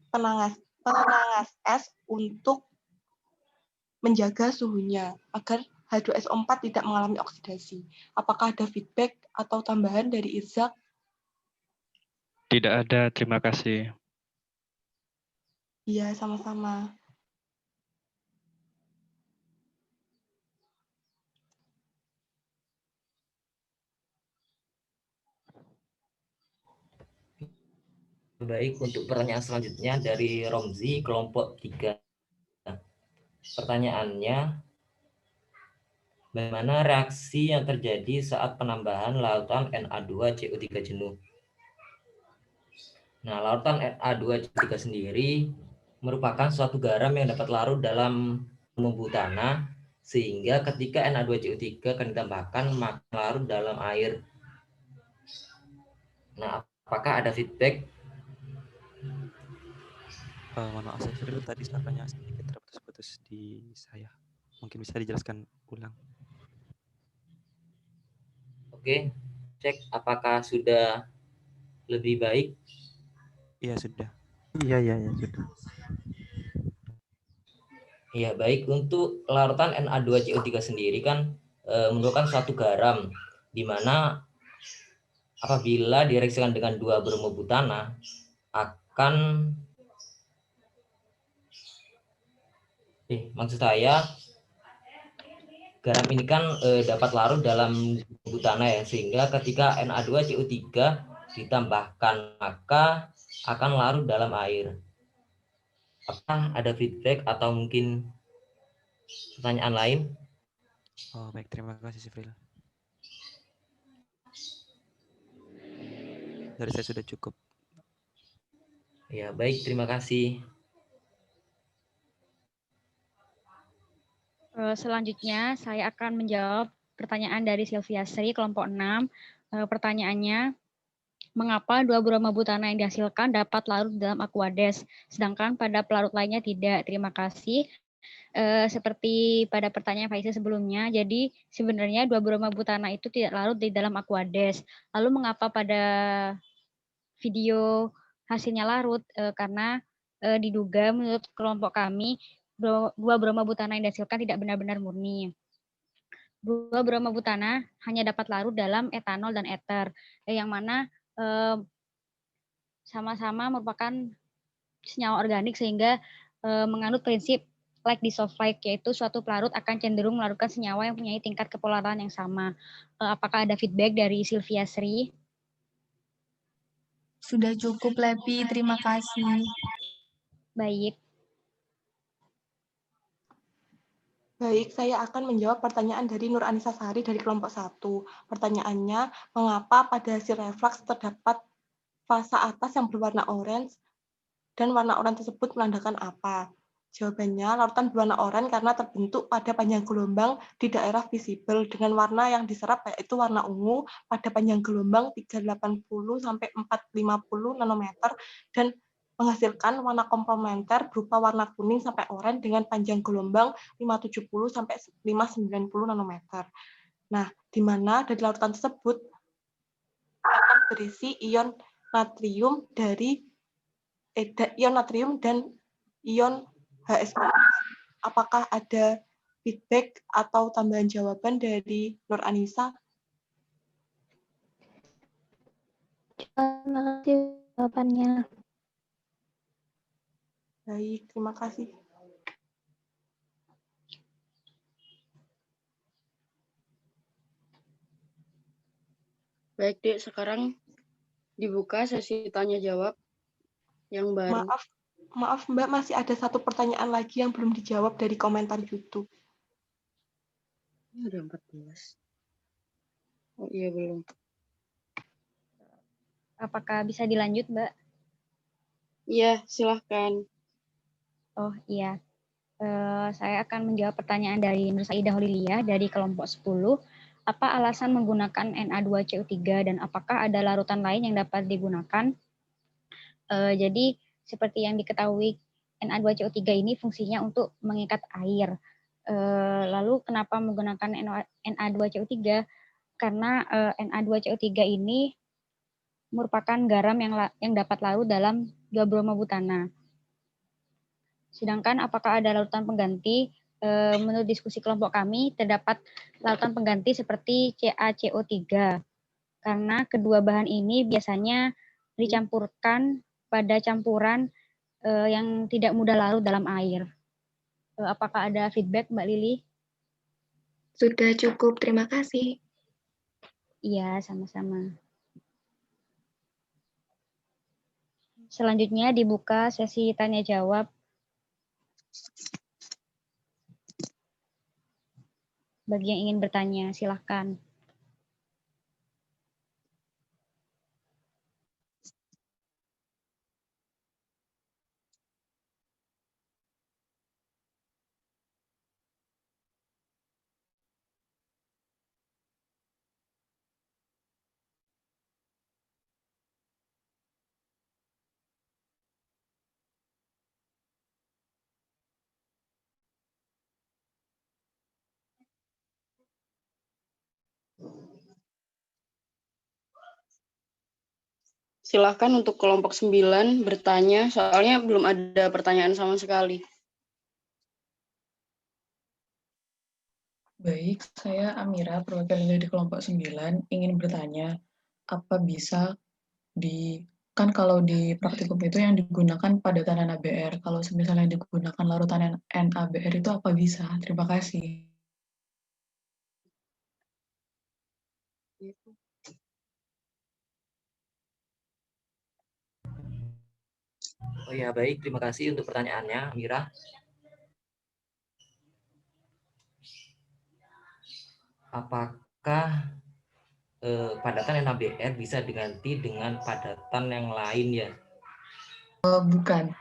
es untuk menjaga suhunya agar H2SO4 tidak mengalami oksidasi. Apakah ada feedback atau tambahan dari Irzak? Tidak ada, terima kasih. Iya, sama-sama. Baik, untuk pertanyaan selanjutnya dari Romzi, kelompok 3. Pertanyaannya, bagaimana reaksi yang terjadi saat penambahan lautan Na2CO3 jenuh? Nah, lautan Na2CO3 sendiri merupakan suatu garam yang dapat larut dalam butana, sehingga ketika Na2CO3 akan ditambahkan, maka larut dalam air. Nah, apakah ada feedback? Mohon maaf, Cyril, tadi suaranya sedikit terputus-putus di saya. Mungkin bisa dijelaskan ulang. Oke, cek apakah sudah lebih baik? Iya, sudah. Iya, sudah. Iya, baik. Untuk larutan Na2CO3 sendiri kan merupakan suatu garam, di mana apabila direaksikan dengan 2 bromobutana akan maksud saya garam ini kan dapat larut dalam butana ya, sehingga ketika Na2CO3 ditambahkan maka akan larut dalam air. Apakah ada feedback atau mungkin pertanyaan lain? Oh, baik, terima kasih Sivril. Dari saya sudah cukup. Ya, baik, terima kasih. Selanjutnya saya akan menjawab pertanyaan dari Sylvia Sri, kelompok 6. Pertanyaannya, mengapa dua broma butana yang dihasilkan dapat larut dalam Aquades, sedangkan pada pelarut lainnya tidak? Terima kasih. Seperti pada pertanyaan Faisal sebelumnya, jadi sebenarnya dua broma butana itu tidak larut di dalam Aquades. Lalu mengapa pada video hasilnya larut? Karena diduga menurut kelompok kami, dua broma butana yang dihasilkan tidak benar-benar murni. Dua broma butana hanya dapat larut dalam etanol dan ether, yang mana sama-sama merupakan senyawa organik sehingga menganut prinsip like dissolve like, yaitu suatu pelarut akan cenderung melarutkan senyawa yang mempunyai tingkat kepolaran yang sama. Apakah ada feedback dari Sylvia Sri? Sudah cukup, Lepi. Terima kasih. Baik. Baik, saya akan menjawab pertanyaan dari Nur Anissa Sari dari kelompok 1. Pertanyaannya, mengapa pada hasil refleks terdapat fasa atas yang berwarna orange dan warna oranye tersebut menandakan apa? Jawabannya, larutan berwarna oranye karena terbentuk pada panjang gelombang di daerah visible dengan warna yang diserap yaitu warna ungu pada panjang gelombang 380 sampai 450 nanometer dan menghasilkan warna komplementer berupa warna kuning sampai oranye dengan panjang gelombang 570 sampai 590 nanometer. Nah, di mana dari larutan tersebut akan berisi ion natrium dan ion HSO. Apakah ada feedback atau tambahan jawaban dari Nur Anissa? Terima kasih jawabannya. Baik, terima kasih. Baik, Dek. Sekarang dibuka sesi tanya jawab yang baru. Maaf Mbak, masih ada satu pertanyaan lagi yang belum dijawab dari komentar YouTube. Ini ada 14. Oh iya, belum. Apakah bisa dilanjut, Mbak? Iya, silahkan. Oh iya. Saya akan menjawab pertanyaan dari Nur Saidah Holilia dari kelompok 10. Apa alasan menggunakan Na2CO3 dan apakah ada larutan lain yang dapat digunakan? Jadi seperti yang diketahui, Na2CO3 ini fungsinya untuk mengikat air. Lalu kenapa menggunakan Na2CO3? Karena Na2CO3 ini merupakan garam yang dapat larut dalam 2-bromobutana. Sedangkan apakah ada larutan pengganti? Menurut diskusi kelompok kami, terdapat larutan pengganti seperti CaCO3. Karena kedua bahan ini biasanya dicampurkan pada campuran yang tidak mudah larut dalam air. Apakah ada feedback, Mbak Lili? Sudah cukup, terima kasih. Iya, sama-sama. Selanjutnya dibuka sesi tanya jawab. Bagi yang ingin bertanya, silahkan. Silahkan untuk kelompok 9 bertanya, soalnya belum ada pertanyaan sama sekali. Baik, saya Amira, perwakilan dari kelompok 9, ingin bertanya, apa bisa kan kalau di praktikum itu yang digunakan padatan NaBr, kalau misalnya yang digunakan larutan NaBr itu apa bisa? Terima kasih. Oh ya, baik. Terima kasih untuk pertanyaannya, Mira. Apakah padatan NaBr bisa diganti dengan padatan yang lain ya? Bukan.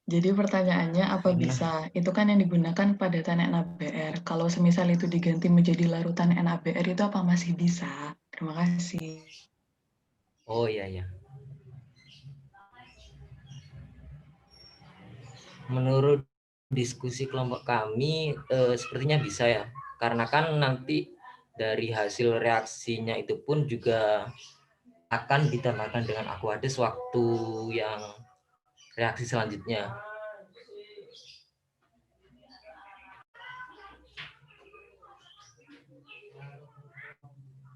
Jadi pertanyaannya apa bisa? Itu kan yang digunakan padatan NaBr. Kalau semisal itu diganti menjadi larutan NaBr itu apa masih bisa? Terima kasih. Oh iya ya. Menurut diskusi kelompok kami sepertinya bisa ya. Karena kan nanti dari hasil reaksinya itu pun juga akan ditambahkan dengan Aquades waktu yang reaksi selanjutnya.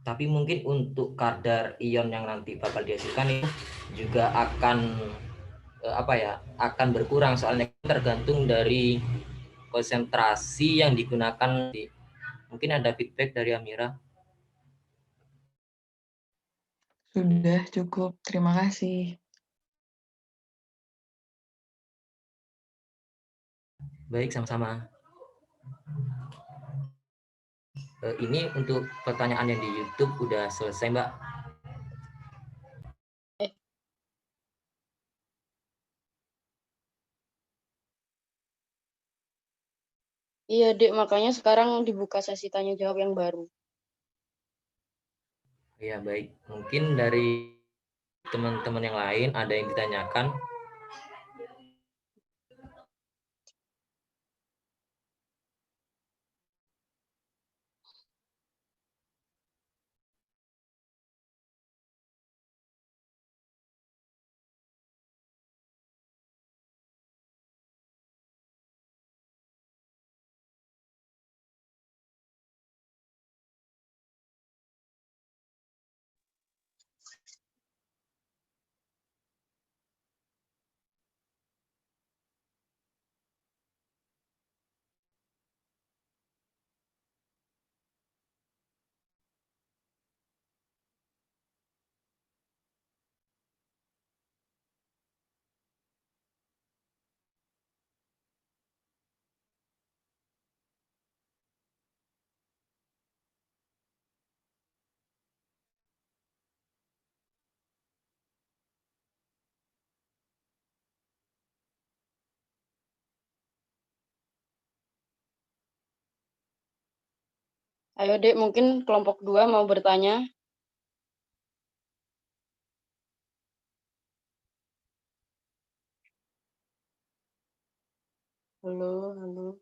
Tapi mungkin untuk kadar ion yang nanti bakal dihasilkan itu juga akan akan berkurang, soalnya tergantung dari konsentrasi yang digunakan. Mungkin ada feedback dari Amira. Sudah cukup, terima kasih. Baik, sama-sama. Ini untuk pertanyaan yang di YouTube udah selesai, Mbak. Iya, Dek, makanya sekarang dibuka sesi tanya jawab yang baru. Ya, baik. Mungkin dari teman-teman yang lain ada yang ditanyakan. Ayo, Dek, mungkin kelompok 2 mau bertanya. Halo, halo.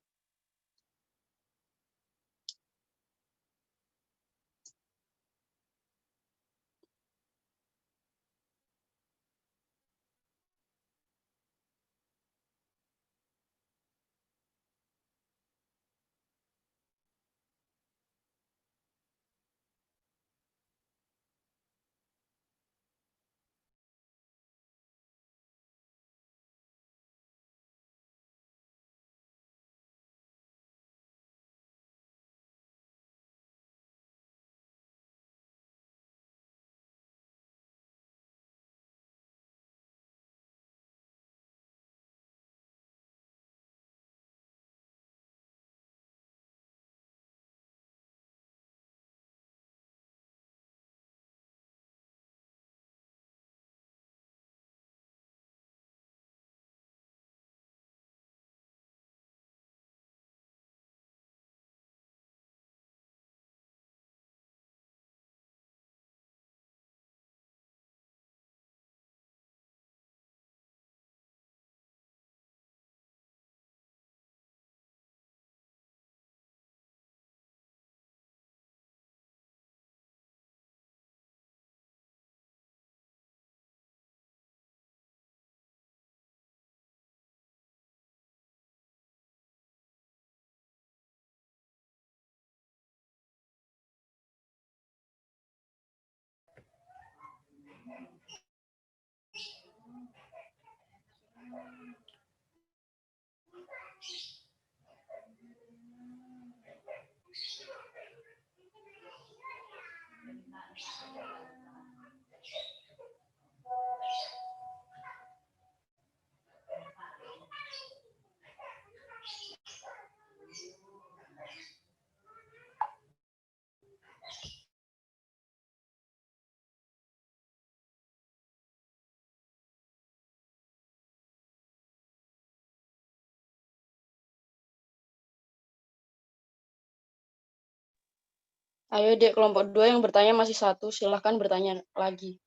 Ayo Dek, kelompok 2 yang bertanya masih 1, silahkan bertanya lagi.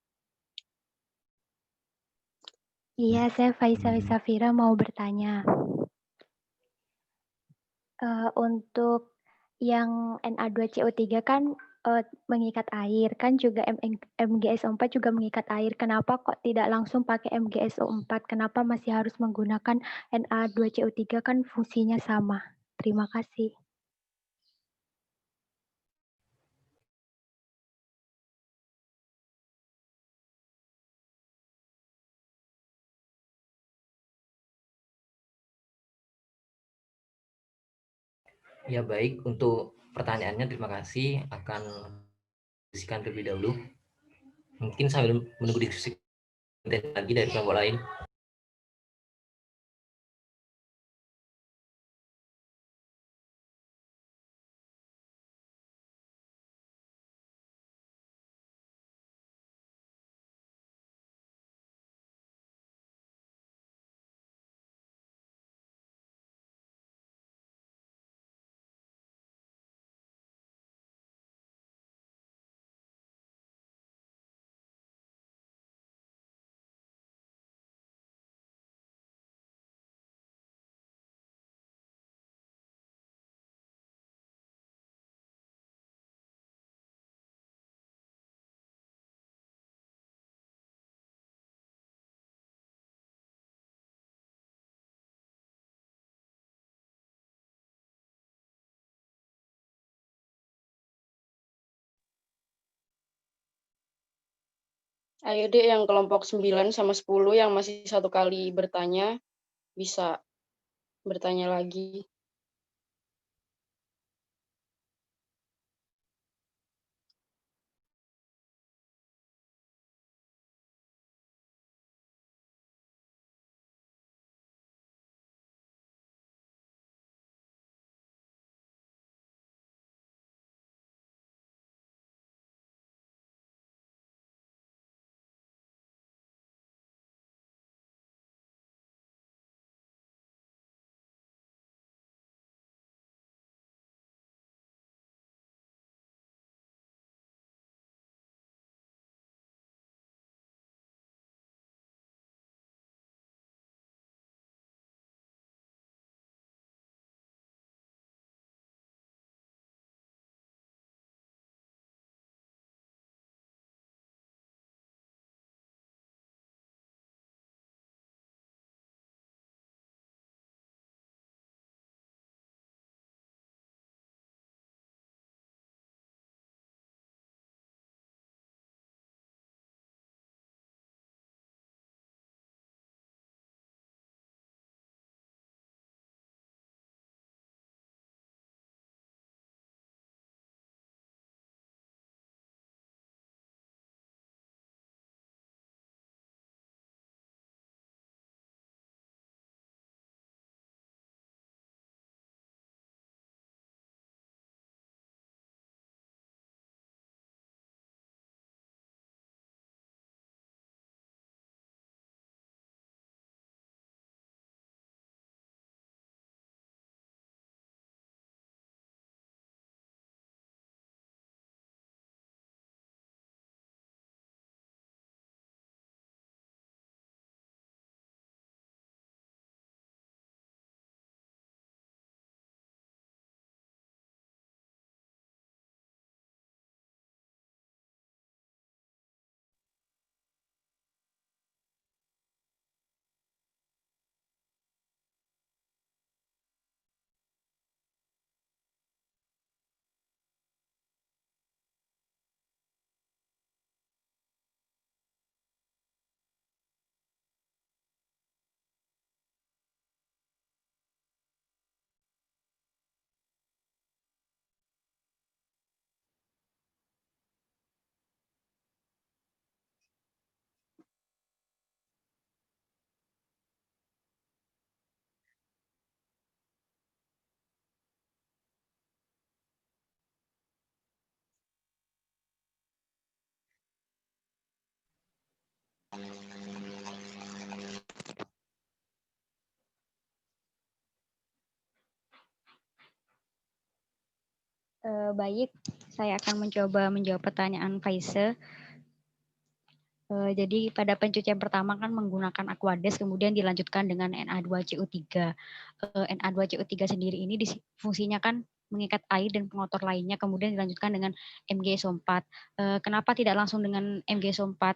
Iya, saya Faisal Safira mau bertanya. Untuk yang Na2CO3 kan mengikat air, kan juga MgSO4 juga mengikat air. Kenapa kok tidak langsung pakai MgSO4? Kenapa masih harus menggunakan Na2CO3 kan fungsinya sama? Terima kasih. Ya baik, untuk pertanyaannya terima kasih. Akan diskusikan terlebih dahulu. Mungkin sambil menunggu diskusi lagi dari kelompok lain. Ayo Dek, yang kelompok 9 sama 10 yang masih 1 kali bertanya, bisa bertanya lagi. Baik, Saya akan mencoba menjawab pertanyaan Faise. Jadi pada pencucian pertama kan menggunakan Aquades, kemudian dilanjutkan dengan Na2CO3. Na2CO3 sendiri ini fungsinya kan mengikat air dan pengotor lainnya, kemudian dilanjutkan dengan MgSO4. Kenapa tidak langsung dengan MgSO4?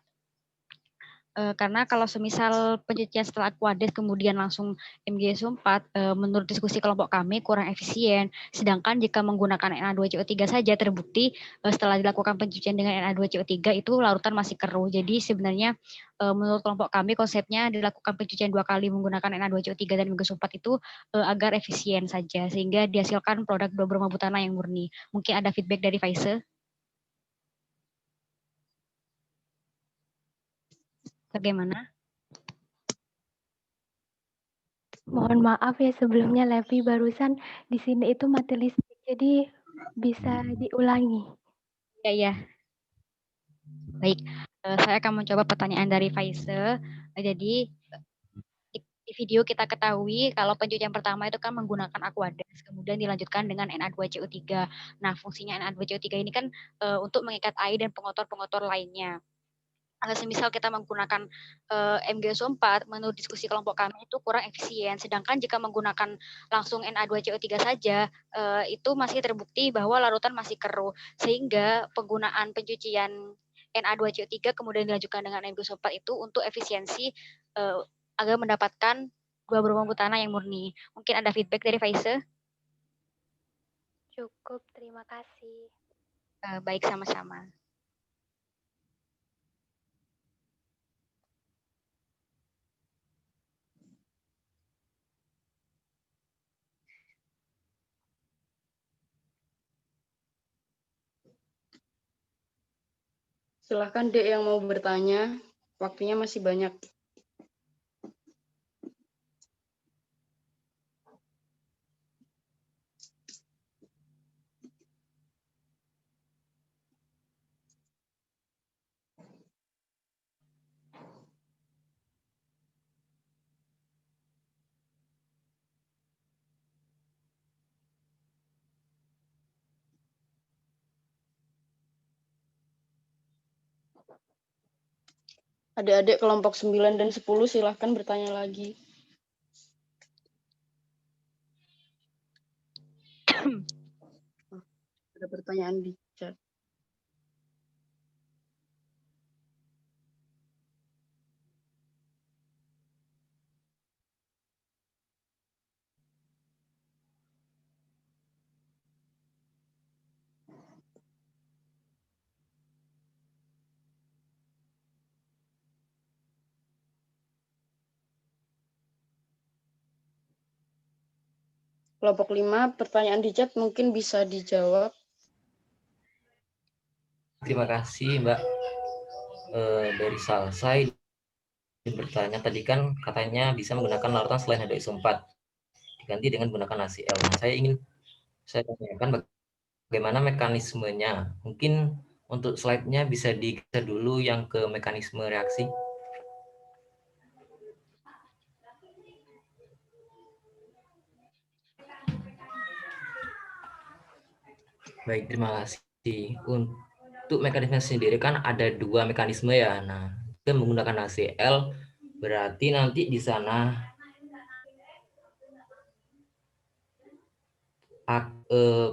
Karena kalau semisal pencucian setelah Aquades kemudian langsung MgSO4, menurut diskusi kelompok kami kurang efisien. Sedangkan jika menggunakan Na2CO3 saja terbukti setelah dilakukan pencucian dengan Na2CO3 itu larutan masih keruh. Jadi sebenarnya menurut kelompok kami konsepnya dilakukan pencucian 2 kali menggunakan Na2CO3 dan MgSO4 itu agar efisien saja sehingga dihasilkan produk 2-bromobutana yang murni. Mungkin ada feedback dari Faise? Bagaimana? Mohon maaf ya sebelumnya Levi, barusan di sini itu mati listrik, jadi bisa diulangi. Ya. Baik, saya akan mencoba pertanyaan dari Faise. Jadi di video kita ketahui kalau pencucian pertama itu kan menggunakan Aquades, kemudian dilanjutkan dengan Na2CO3. Nah, fungsinya Na2CO3 ini kan untuk mengikat air dan pengotor-pengotor lainnya. Semisal kita menggunakan MgSO4, menurut diskusi kelompok kami itu kurang efisien. Sedangkan jika menggunakan langsung Na2CO3 saja, itu masih terbukti bahwa larutan masih keruh. Sehingga penggunaan pencucian Na2CO3 kemudian dilanjutkan dengan MgSO4 itu untuk efisiensi agar mendapatkan 2-bromobutana yang murni. Mungkin ada feedback dari Faise? Cukup, terima kasih. Baik, sama-sama. Silahkan Dek yang mau bertanya, waktunya masih banyak. Adik-adik kelompok 9 dan 10 silahkan bertanya lagi. Ada pertanyaan di chat. Kelompok 5, pertanyaan di chat mungkin bisa dijawab. Terima kasih Mbak. Dari Salsai bertanya tadi kan katanya bisa menggunakan larutan selain H2SO4 diganti dengan menggunakan HCl. Nah, saya tanyakan bagaimana mekanismenya. Mungkin untuk slide-nya bisa digeser dulu yang ke mekanisme reaksi. Baik, terima kasih. Untuk mekanisme sendiri kan ada 2 mekanisme ya. Nah, kita menggunakan HCl berarti nanti di sana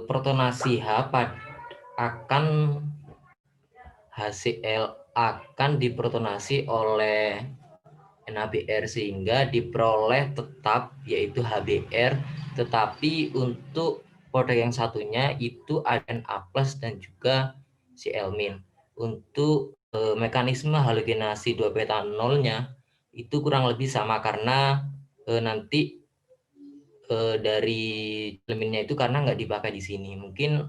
protonasi H akan HCl akan diprotonasi oleh NaBr sehingga diperoleh tetap yaitu HBr, tetapi untuk produk yang satunya itu ada Na+ dan juga Cl-. Untuk mekanisme halogenasi 2-butanolnya itu kurang lebih sama karena nanti dari elemennya itu karena nggak dipakai di sini. Mungkin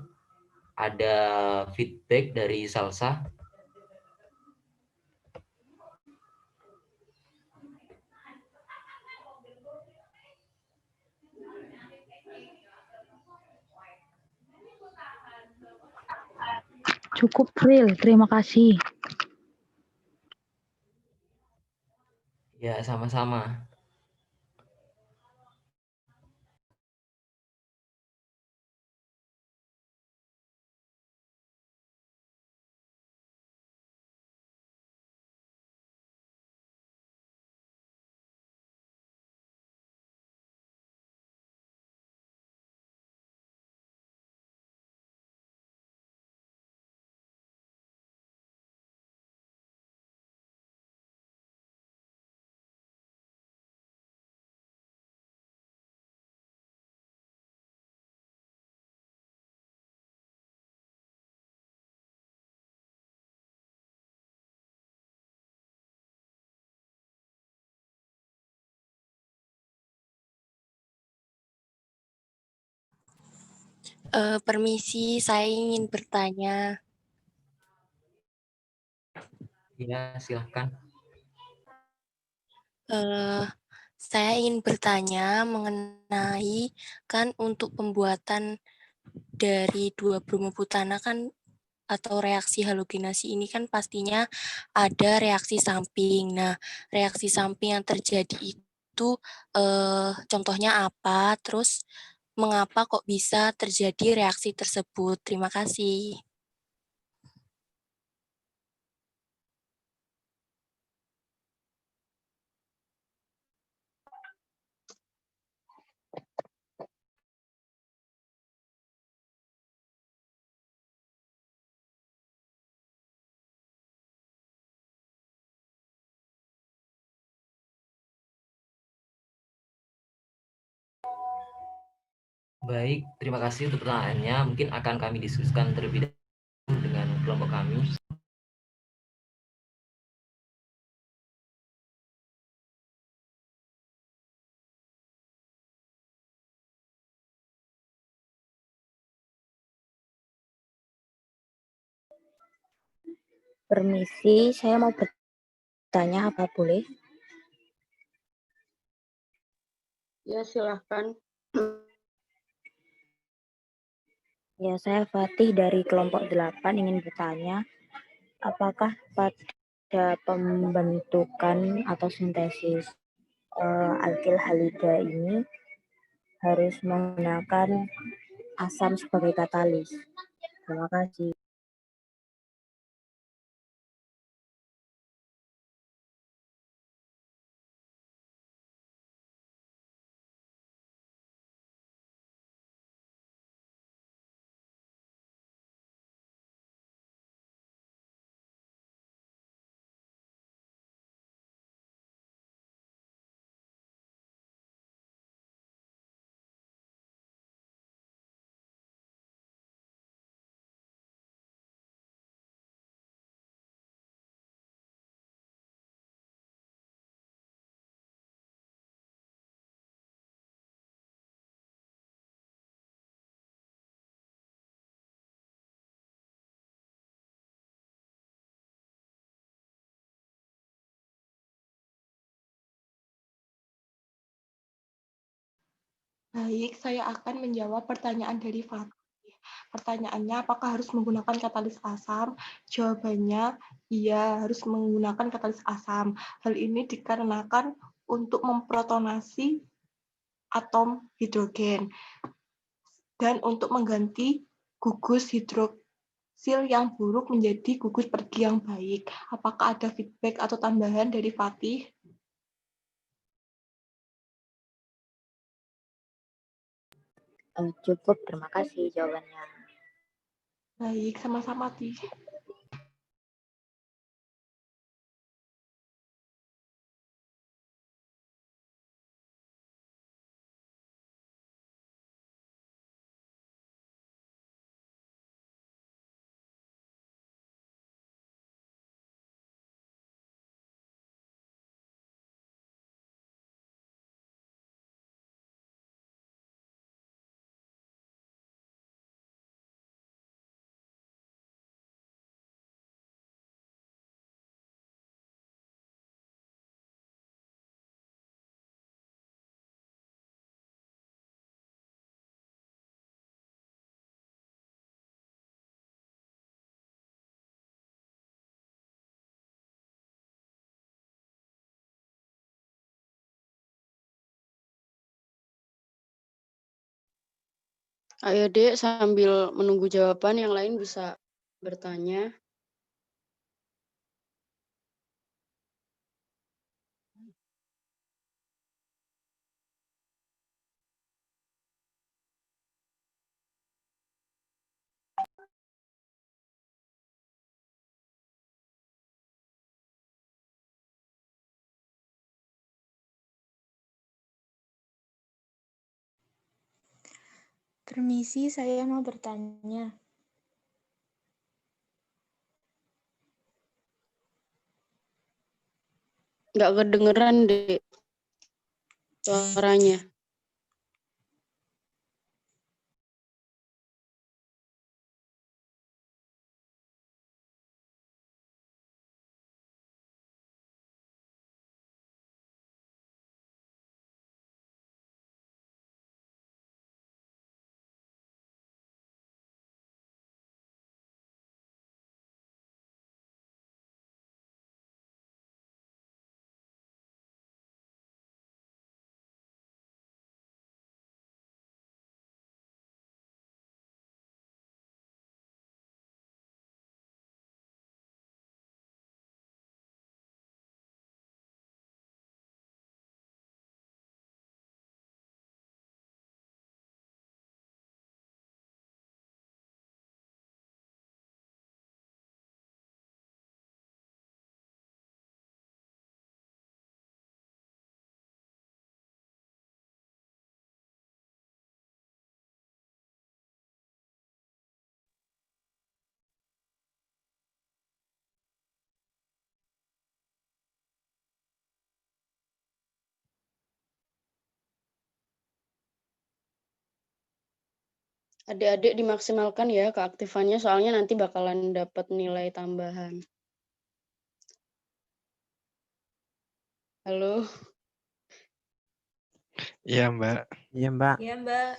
ada feedback dari Salsa. Cukup real, terima kasih. Ya, sama-sama. Permisi, saya ingin bertanya. Ya, silahkan. Saya ingin bertanya mengenai kan untuk pembuatan dari 2 bromobutana kan atau reaksi halogenasi ini kan pastinya ada reaksi samping. Nah, reaksi samping yang terjadi itu contohnya apa? Terus mengapa kok bisa terjadi reaksi tersebut? Terima kasih. Baik, terima kasih untuk pertanyaannya. Mungkin akan kami diskusikan terlebih dahulu dengan kelompok kami. Permisi, saya mau bertanya, apa boleh? Ya, silahkan. Ya, saya Fatih dari kelompok 8 ingin bertanya, apakah pada pembentukan atau sintesis alkil halida ini harus menggunakan asam sebagai katalis? Terima kasih. Baik, saya akan menjawab pertanyaan dari Fatih. Pertanyaannya, apakah harus menggunakan katalis asam? Jawabannya, iya, harus menggunakan katalis asam. Hal ini dikarenakan untuk memprotonasi atom hidrogen dan untuk mengganti gugus hidroksil yang buruk menjadi gugus pergi yang baik. Apakah ada feedback atau tambahan dari Fatih? Cukup, terima kasih jawabannya. Baik, sama-sama, Ti. Ayo Dek, sambil menunggu jawaban yang lain bisa bertanya. Permisi, saya mau bertanya. Nggak kedengeran, Dek, suaranya. Adik-adik dimaksimalkan ya keaktifannya, soalnya nanti bakalan dapat nilai tambahan. Halo? Iya, Mbak. Iya, Mbak. Iya, Mbak.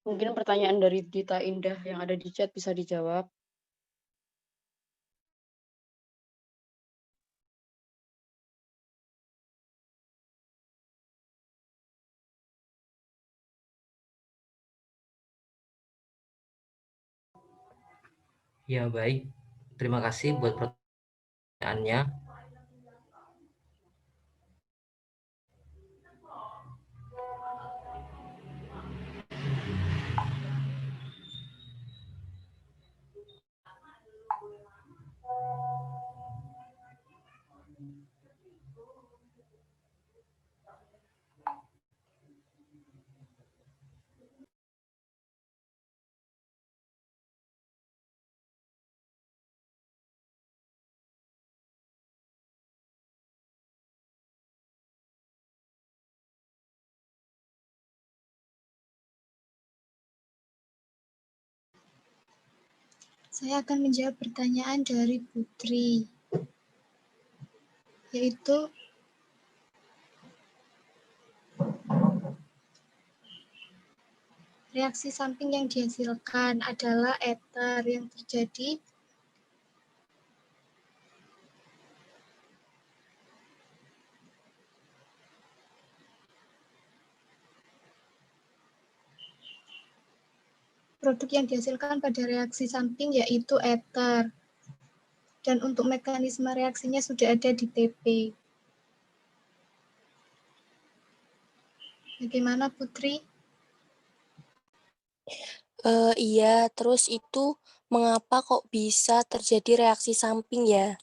Mungkin pertanyaan dari Dita Indah yang ada di chat bisa dijawab. Ya, baik. Terima kasih buat pertanyaannya. Saya akan menjawab pertanyaan dari Putri, yaitu reaksi samping yang dihasilkan adalah ether yang terjadi produk yang dihasilkan pada reaksi samping yaitu ether. Dan untuk mekanisme reaksinya sudah ada di TP. Bagaimana Putri? Iya, terus itu mengapa kok bisa terjadi reaksi samping ya?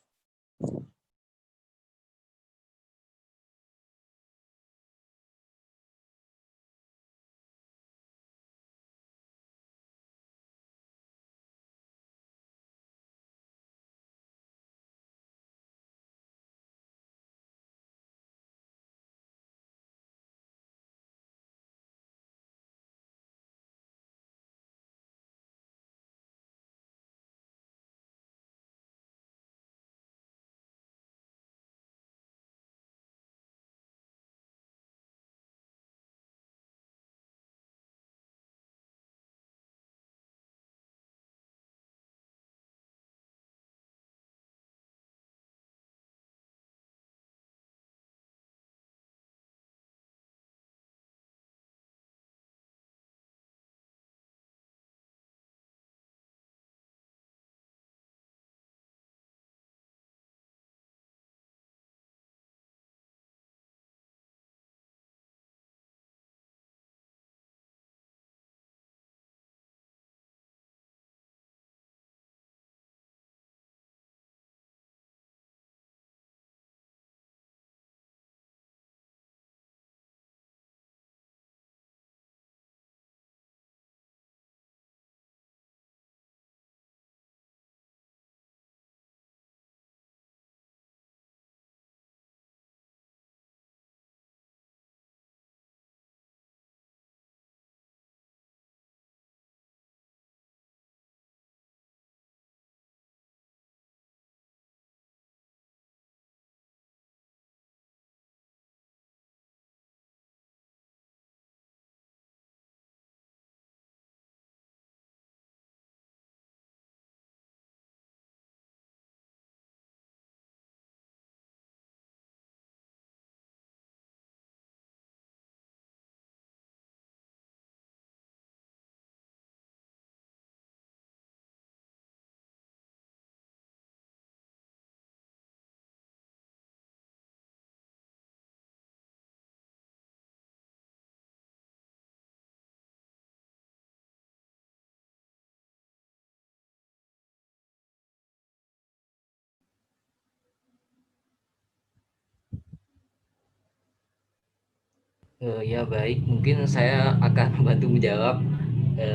Ya baik, mungkin saya akan membantu menjawab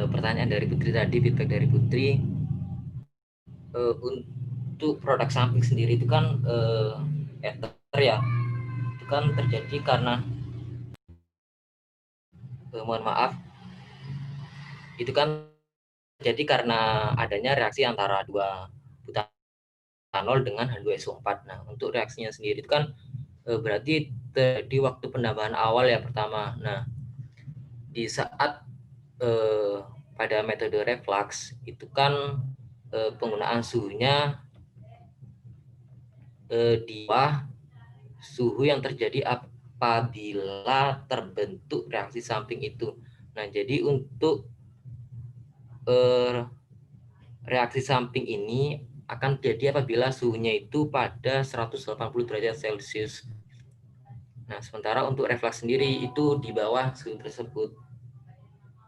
pertanyaan dari Putri tadi, feedback dari Putri. Untuk produk samping sendiri itu kan ether ya, itu kan terjadi karena mohon maaf, itu kan terjadi karena adanya reaksi antara 2 butanol dengan H2SO4. Nah, untuk reaksinya sendiri itu kan berarti terjadi waktu penambahan awal ya pertama. Nah, di saat pada metode reflux itu kan penggunaan suhunya di bawah suhu yang terjadi apabila terbentuk reaksi samping itu. Nah, jadi untuk reaksi samping ini akan terjadi apabila suhunya itu pada 180 derajat Celcius. Nah, sementara untuk reflux sendiri itu di bawah suhu tersebut.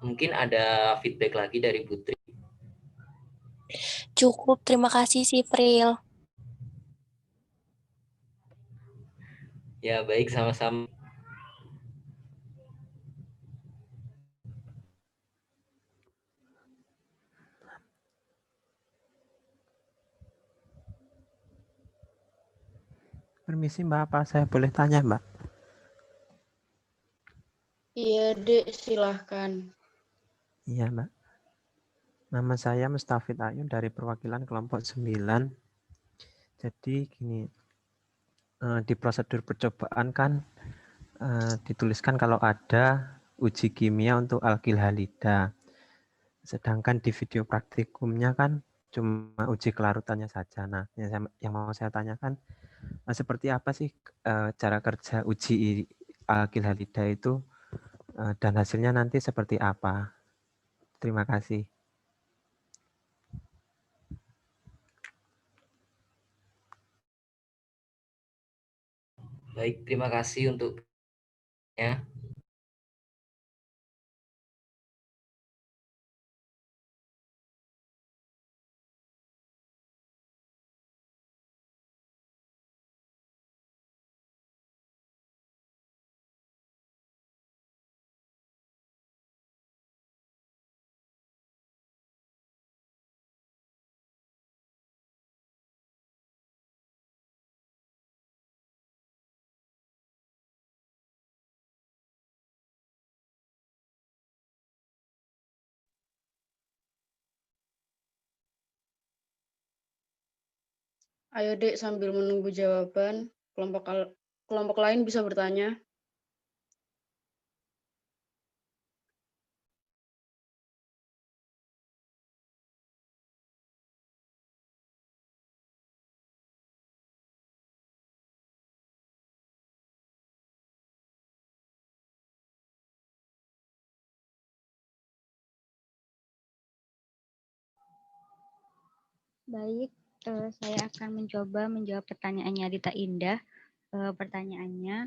Mungkin ada feedback lagi dari Putri. Cukup, terima kasih Sivril. Ya, baik, sama-sama. Permisi Mbak, apa saya boleh tanya Mbak? Iya, Dek, silahkan. Iya Mbak. Nama saya Mustafid Ayun dari perwakilan kelompok 9. Jadi gini, di prosedur percobaan kan dituliskan kalau ada uji kimia untuk alkil halida. Sedangkan di video praktikumnya kan cuma uji kelarutannya saja. Nah, yang mau saya tanyakan, seperti apa sih cara kerja uji alkil halida itu dan hasilnya nanti seperti apa? Terima kasih. Baik, terima kasih untuk ya. Ayo Dek, sambil menunggu jawaban, kelompok lain bisa bertanya. Baik, saya akan mencoba menjawab pertanyaannya Dita Indah. Pertanyaannya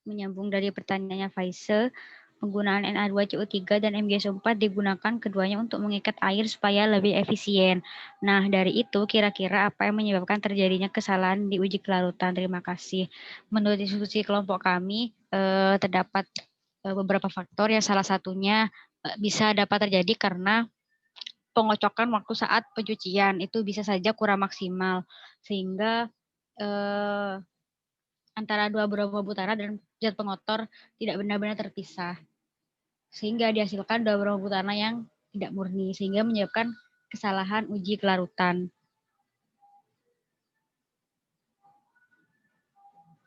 menyambung dari pertanyaannya Faisal, penggunaan Na2CO3 dan MgSO4 digunakan keduanya untuk mengikat air supaya lebih efisien. Nah, dari itu kira-kira apa yang menyebabkan terjadinya kesalahan di uji kelarutan? Terima kasih. Menurut diskusi kelompok kami, terdapat beberapa faktor yang salah satunya bisa dapat terjadi karena pengocokan waktu saat pencucian itu bisa saja kurang maksimal sehingga antara dua bromobutana dan zat pengotor tidak benar-benar terpisah sehingga dihasilkan dua bromobutana yang tidak murni sehingga menyebabkan kesalahan uji kelarutan.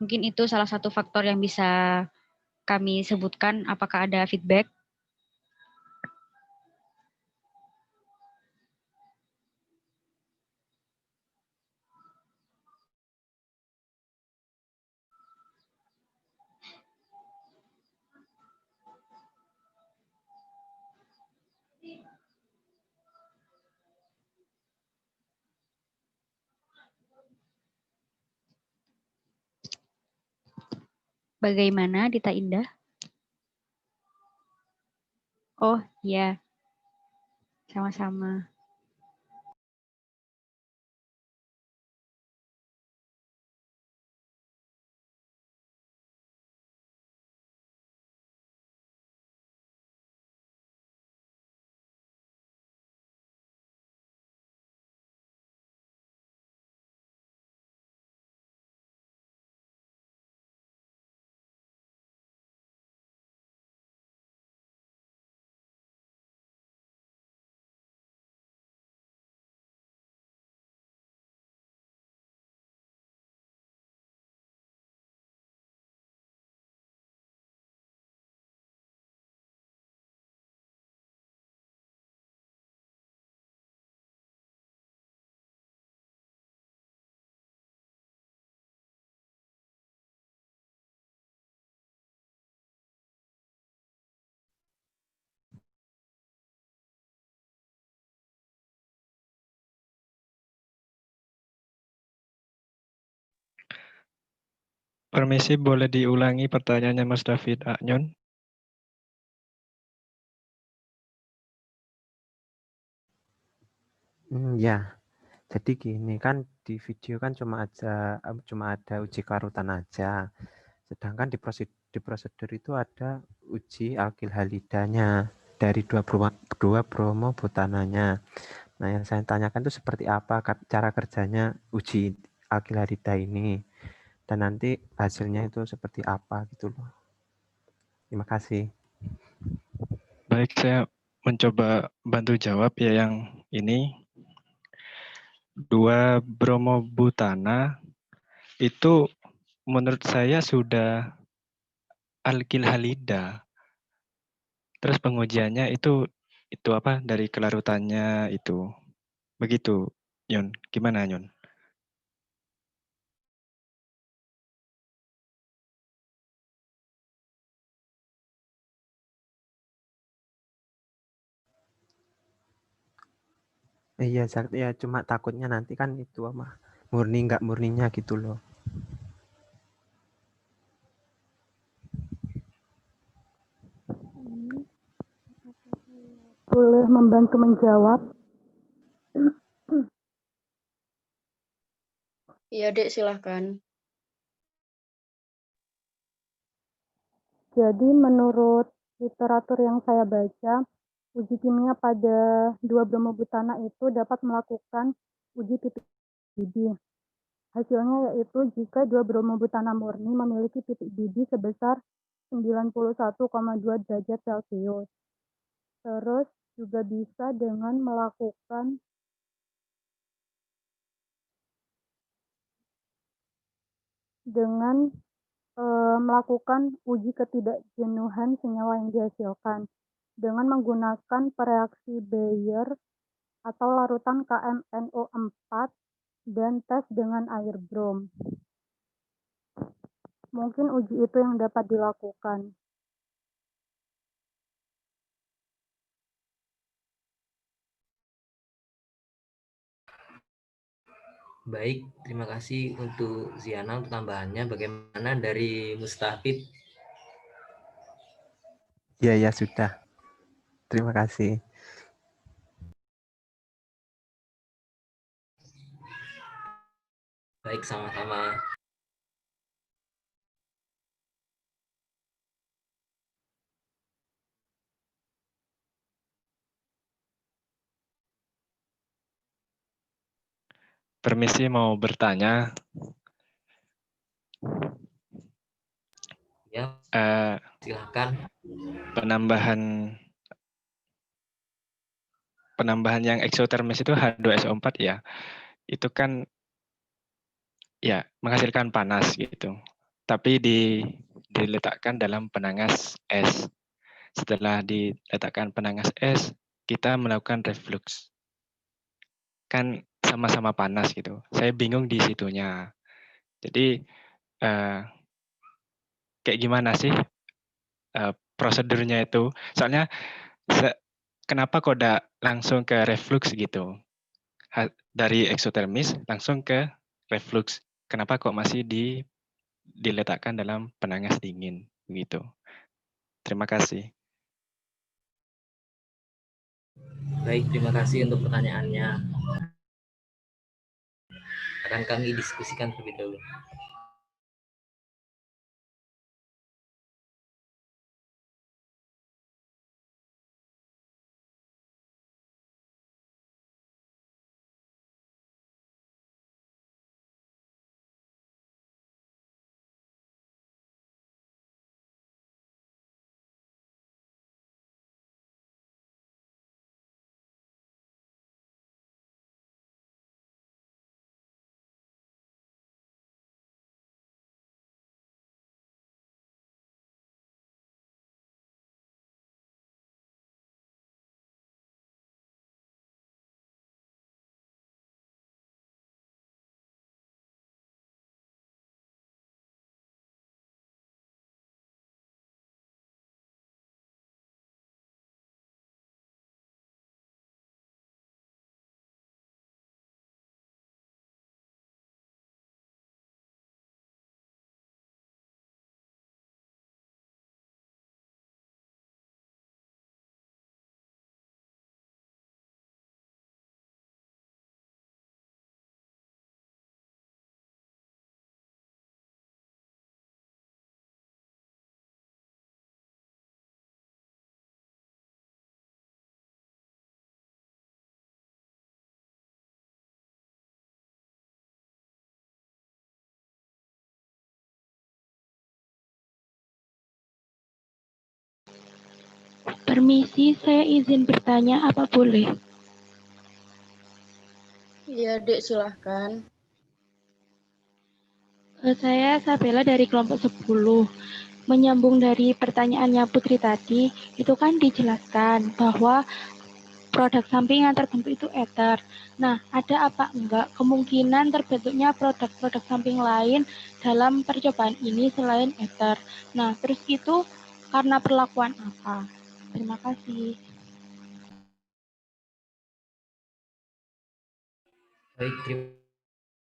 Mungkin itu salah satu faktor yang bisa kami sebutkan. Apakah ada feedback? Bagaimana Dita Indah? Oh ya, sama-sama. Permisi, boleh diulangi pertanyaannya Mas David Aknyon? Ya, jadi gini kan di video kan cuma ada uji karutan aja. Sedangkan di prosedur itu ada uji alkil halidanya dari dua bromo butananya. Nah, yang saya tanyakan itu seperti apa cara kerjanya uji alkil halida ini. Dan nanti hasilnya itu seperti apa gitu loh. Terima kasih. Baik, saya mencoba bantu jawab ya yang ini. 2 bromobutana itu menurut saya sudah alkil halida. Terus pengujiannya itu apa dari kelarutannya itu. Begitu, Yon. Gimana, Yon? Iya, ya cuma takutnya nanti kan itu murni nggak murninya gitu loh. Boleh membantu menjawab? Iya, Dek, silahkan. Jadi menurut literatur yang saya baca, uji kimia pada 2 bromobutana itu dapat melakukan uji titik didih. Hasilnya yaitu jika 2 bromobutana murni memiliki titik didih sebesar 91,2 derajat Celcius. Terus juga bisa dengan melakukan uji ketidakjenuhan senyawa yang dihasilkan dengan menggunakan pereaksi Bayer atau larutan KMNO4 dan tes dengan air brom. Mungkin uji itu yang dapat dilakukan. Baik, terima kasih untuk Ziana untuk tambahannya. Bagaimana dari Mustafid? Ya sudah. Terima kasih. Baik, sama-sama. Permisi mau bertanya. Ya, silakan. Penambahan yang eksotermis itu H2SO4 ya. Itu kan ya menghasilkan panas gitu. Tapi diletakkan dalam penangas es. Setelah diletakkan penangas es, kita melakukan reflux. Kan sama-sama panas gitu. Saya bingung di situnya. Jadi kayak gimana sih prosedurnya itu? Soalnya kenapa kok langsung ke reflux gitu? Dari eksotermis langsung ke reflux. Kenapa kok masih diletakkan dalam penangas dingin begitu? Terima kasih. Baik, terima kasih untuk pertanyaannya. Akan kami diskusikan terlebih dahulu. Permisi, saya izin bertanya, apa boleh? Iya, Dek, silahkan. Saya Sabella dari kelompok 10. Menyambung dari pertanyaannya Putri tadi, itu kan dijelaskan bahwa produk samping yang terbentuk itu ether. Nah, ada apa enggak kemungkinan terbentuknya produk-produk samping lain dalam percobaan ini selain ether? Nah, terus itu karena perlakuan apa? Terima kasih. Baik,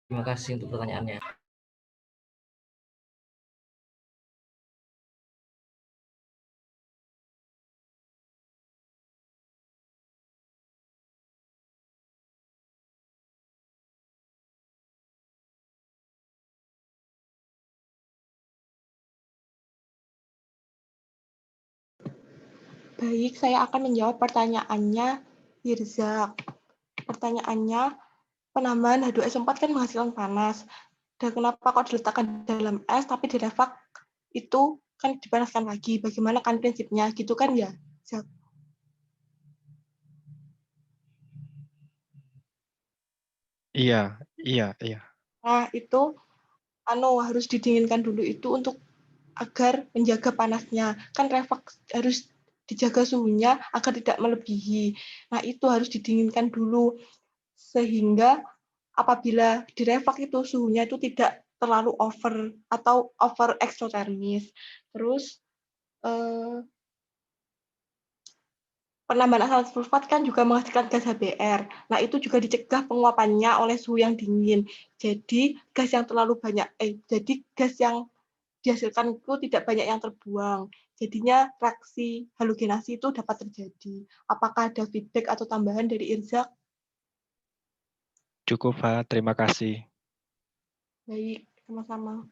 terima kasih untuk pertanyaannya. Baik, saya akan menjawab pertanyaannya Irzak. Pertanyaannya, penambahan H2SO4 kan menghasilkan panas. Dan kenapa kok diletakkan dalam es tapi direfleks itu kan dipanaskan lagi? Bagaimana kan prinsipnya? Gitu kan ya, Zak? Iya, iya, iya. Nah, itu harus didinginkan dulu itu untuk agar menjaga panasnya. Kan refleks harus dijaga suhunya agar tidak melebihi. Nah, itu harus didinginkan dulu sehingga apabila direfleks itu suhunya itu tidak terlalu over atau over eksotermis. Terus penambahan asam sulfat kan juga menghasilkan gas HBr. Nah, itu juga dicegah penguapannya oleh suhu yang dingin. Jadi, gas yang terlalu banyak jadi gas yang dihasilkan itu tidak banyak yang terbuang. Jadinya reaksi halogenasi itu dapat terjadi. Apakah ada feedback atau tambahan dari Irzak? Cukup, Pak. Terima kasih. Baik, sama-sama.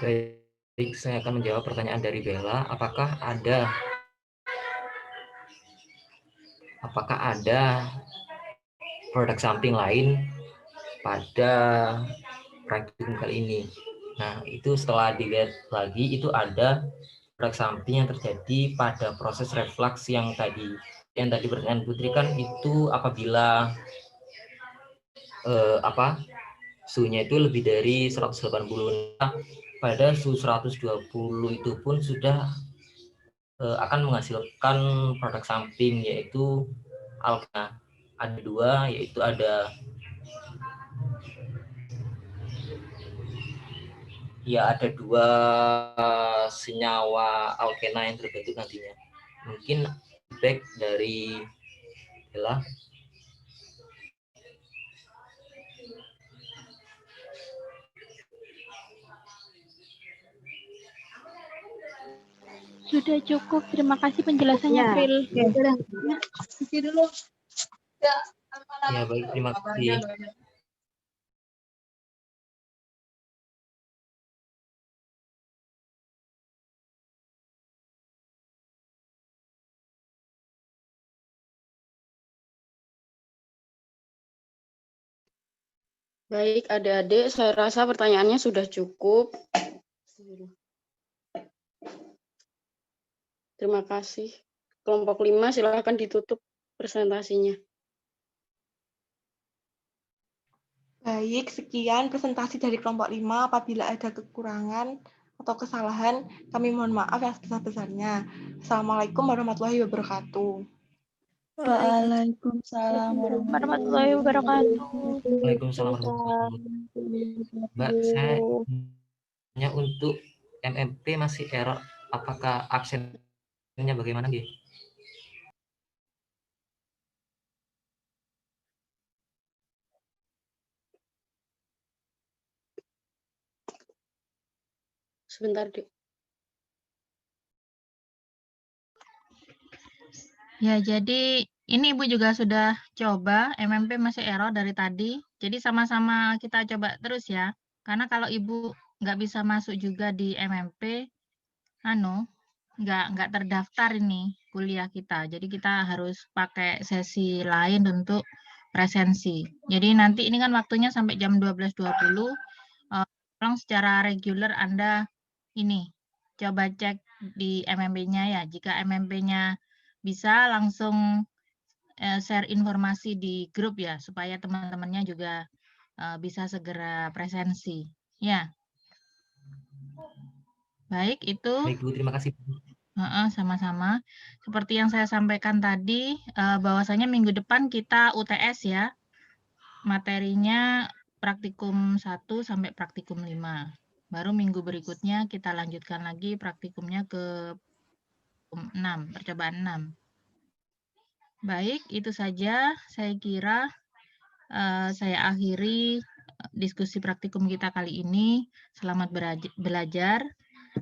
Baik, Baik, saya akan menjawab pertanyaan dari Bella. Apakah ada produk samping lain pada praktikum kali ini? Nah, itu setelah dilihat lagi, itu ada produk samping yang terjadi pada proses reflux yang tadi pertanyaan Putri kan itu apabila suhunya itu lebih dari 180. Nah, pada suhu 120 itu pun sudah akan menghasilkan produk samping, yaitu alga. Ada dua, yaitu ada dua senyawa alkena yang terbentuk nantinya. Mungkin feedback dari Bella. Sudah cukup, terima kasih penjelasannya, Fril. Isi dulu. Ya, baik, terima kasih. Baik, adik-adik, saya rasa pertanyaannya sudah cukup. Terima kasih. Kelompok 5 silakan ditutup presentasinya. Baik, sekian presentasi dari kelompok 5. Apabila ada kekurangan atau kesalahan, kami mohon maaf yang sebesar-besarnya. Assalamualaikum warahmatullahi wabarakatuh. Waalaikumsalam warahmatullahi wabarakatuh. Waalaikumsalam warahmatullahi wabarakatuh. Mbak, saya tanya untuk MMP masih error. Apakah absennya bagaimana, Gi? Sebentar, Dik. Ya, jadi ini Ibu juga sudah coba, MMP masih error dari tadi. Jadi sama-sama kita coba terus ya. Karena kalau Ibu nggak bisa masuk juga di MMP, nggak terdaftar ini kuliah kita. Jadi kita harus pakai sesi lain untuk presensi. Jadi nanti ini kan waktunya sampai jam 12.20. Tolong secara reguler Anda ini coba cek di MMP-nya ya. Jika MMP-nya bisa langsung share informasi di grup ya, supaya teman-temannya juga bisa segera presensi. Ya. Baik, itu. Baik, Bu, terima kasih. Sama-sama. Seperti yang saya sampaikan tadi, bahwasanya minggu depan kita UTS ya. Materinya praktikum 1 sampai praktikum 5. Baru minggu berikutnya kita lanjutkan lagi praktikumnya ke 6, percobaan 6. Baik, itu saja saya kira saya akhiri diskusi praktikum kita kali ini. Selamat belajar.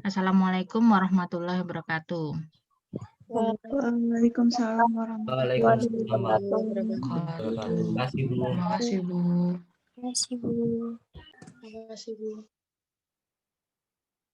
Assalamualaikum warahmatullahi wabarakatuh. Waalaikumsalam warahmatullahi wabarakatuh. Terima kasih, Bu. Terima kasih, Bu. Terima kasih, Bu.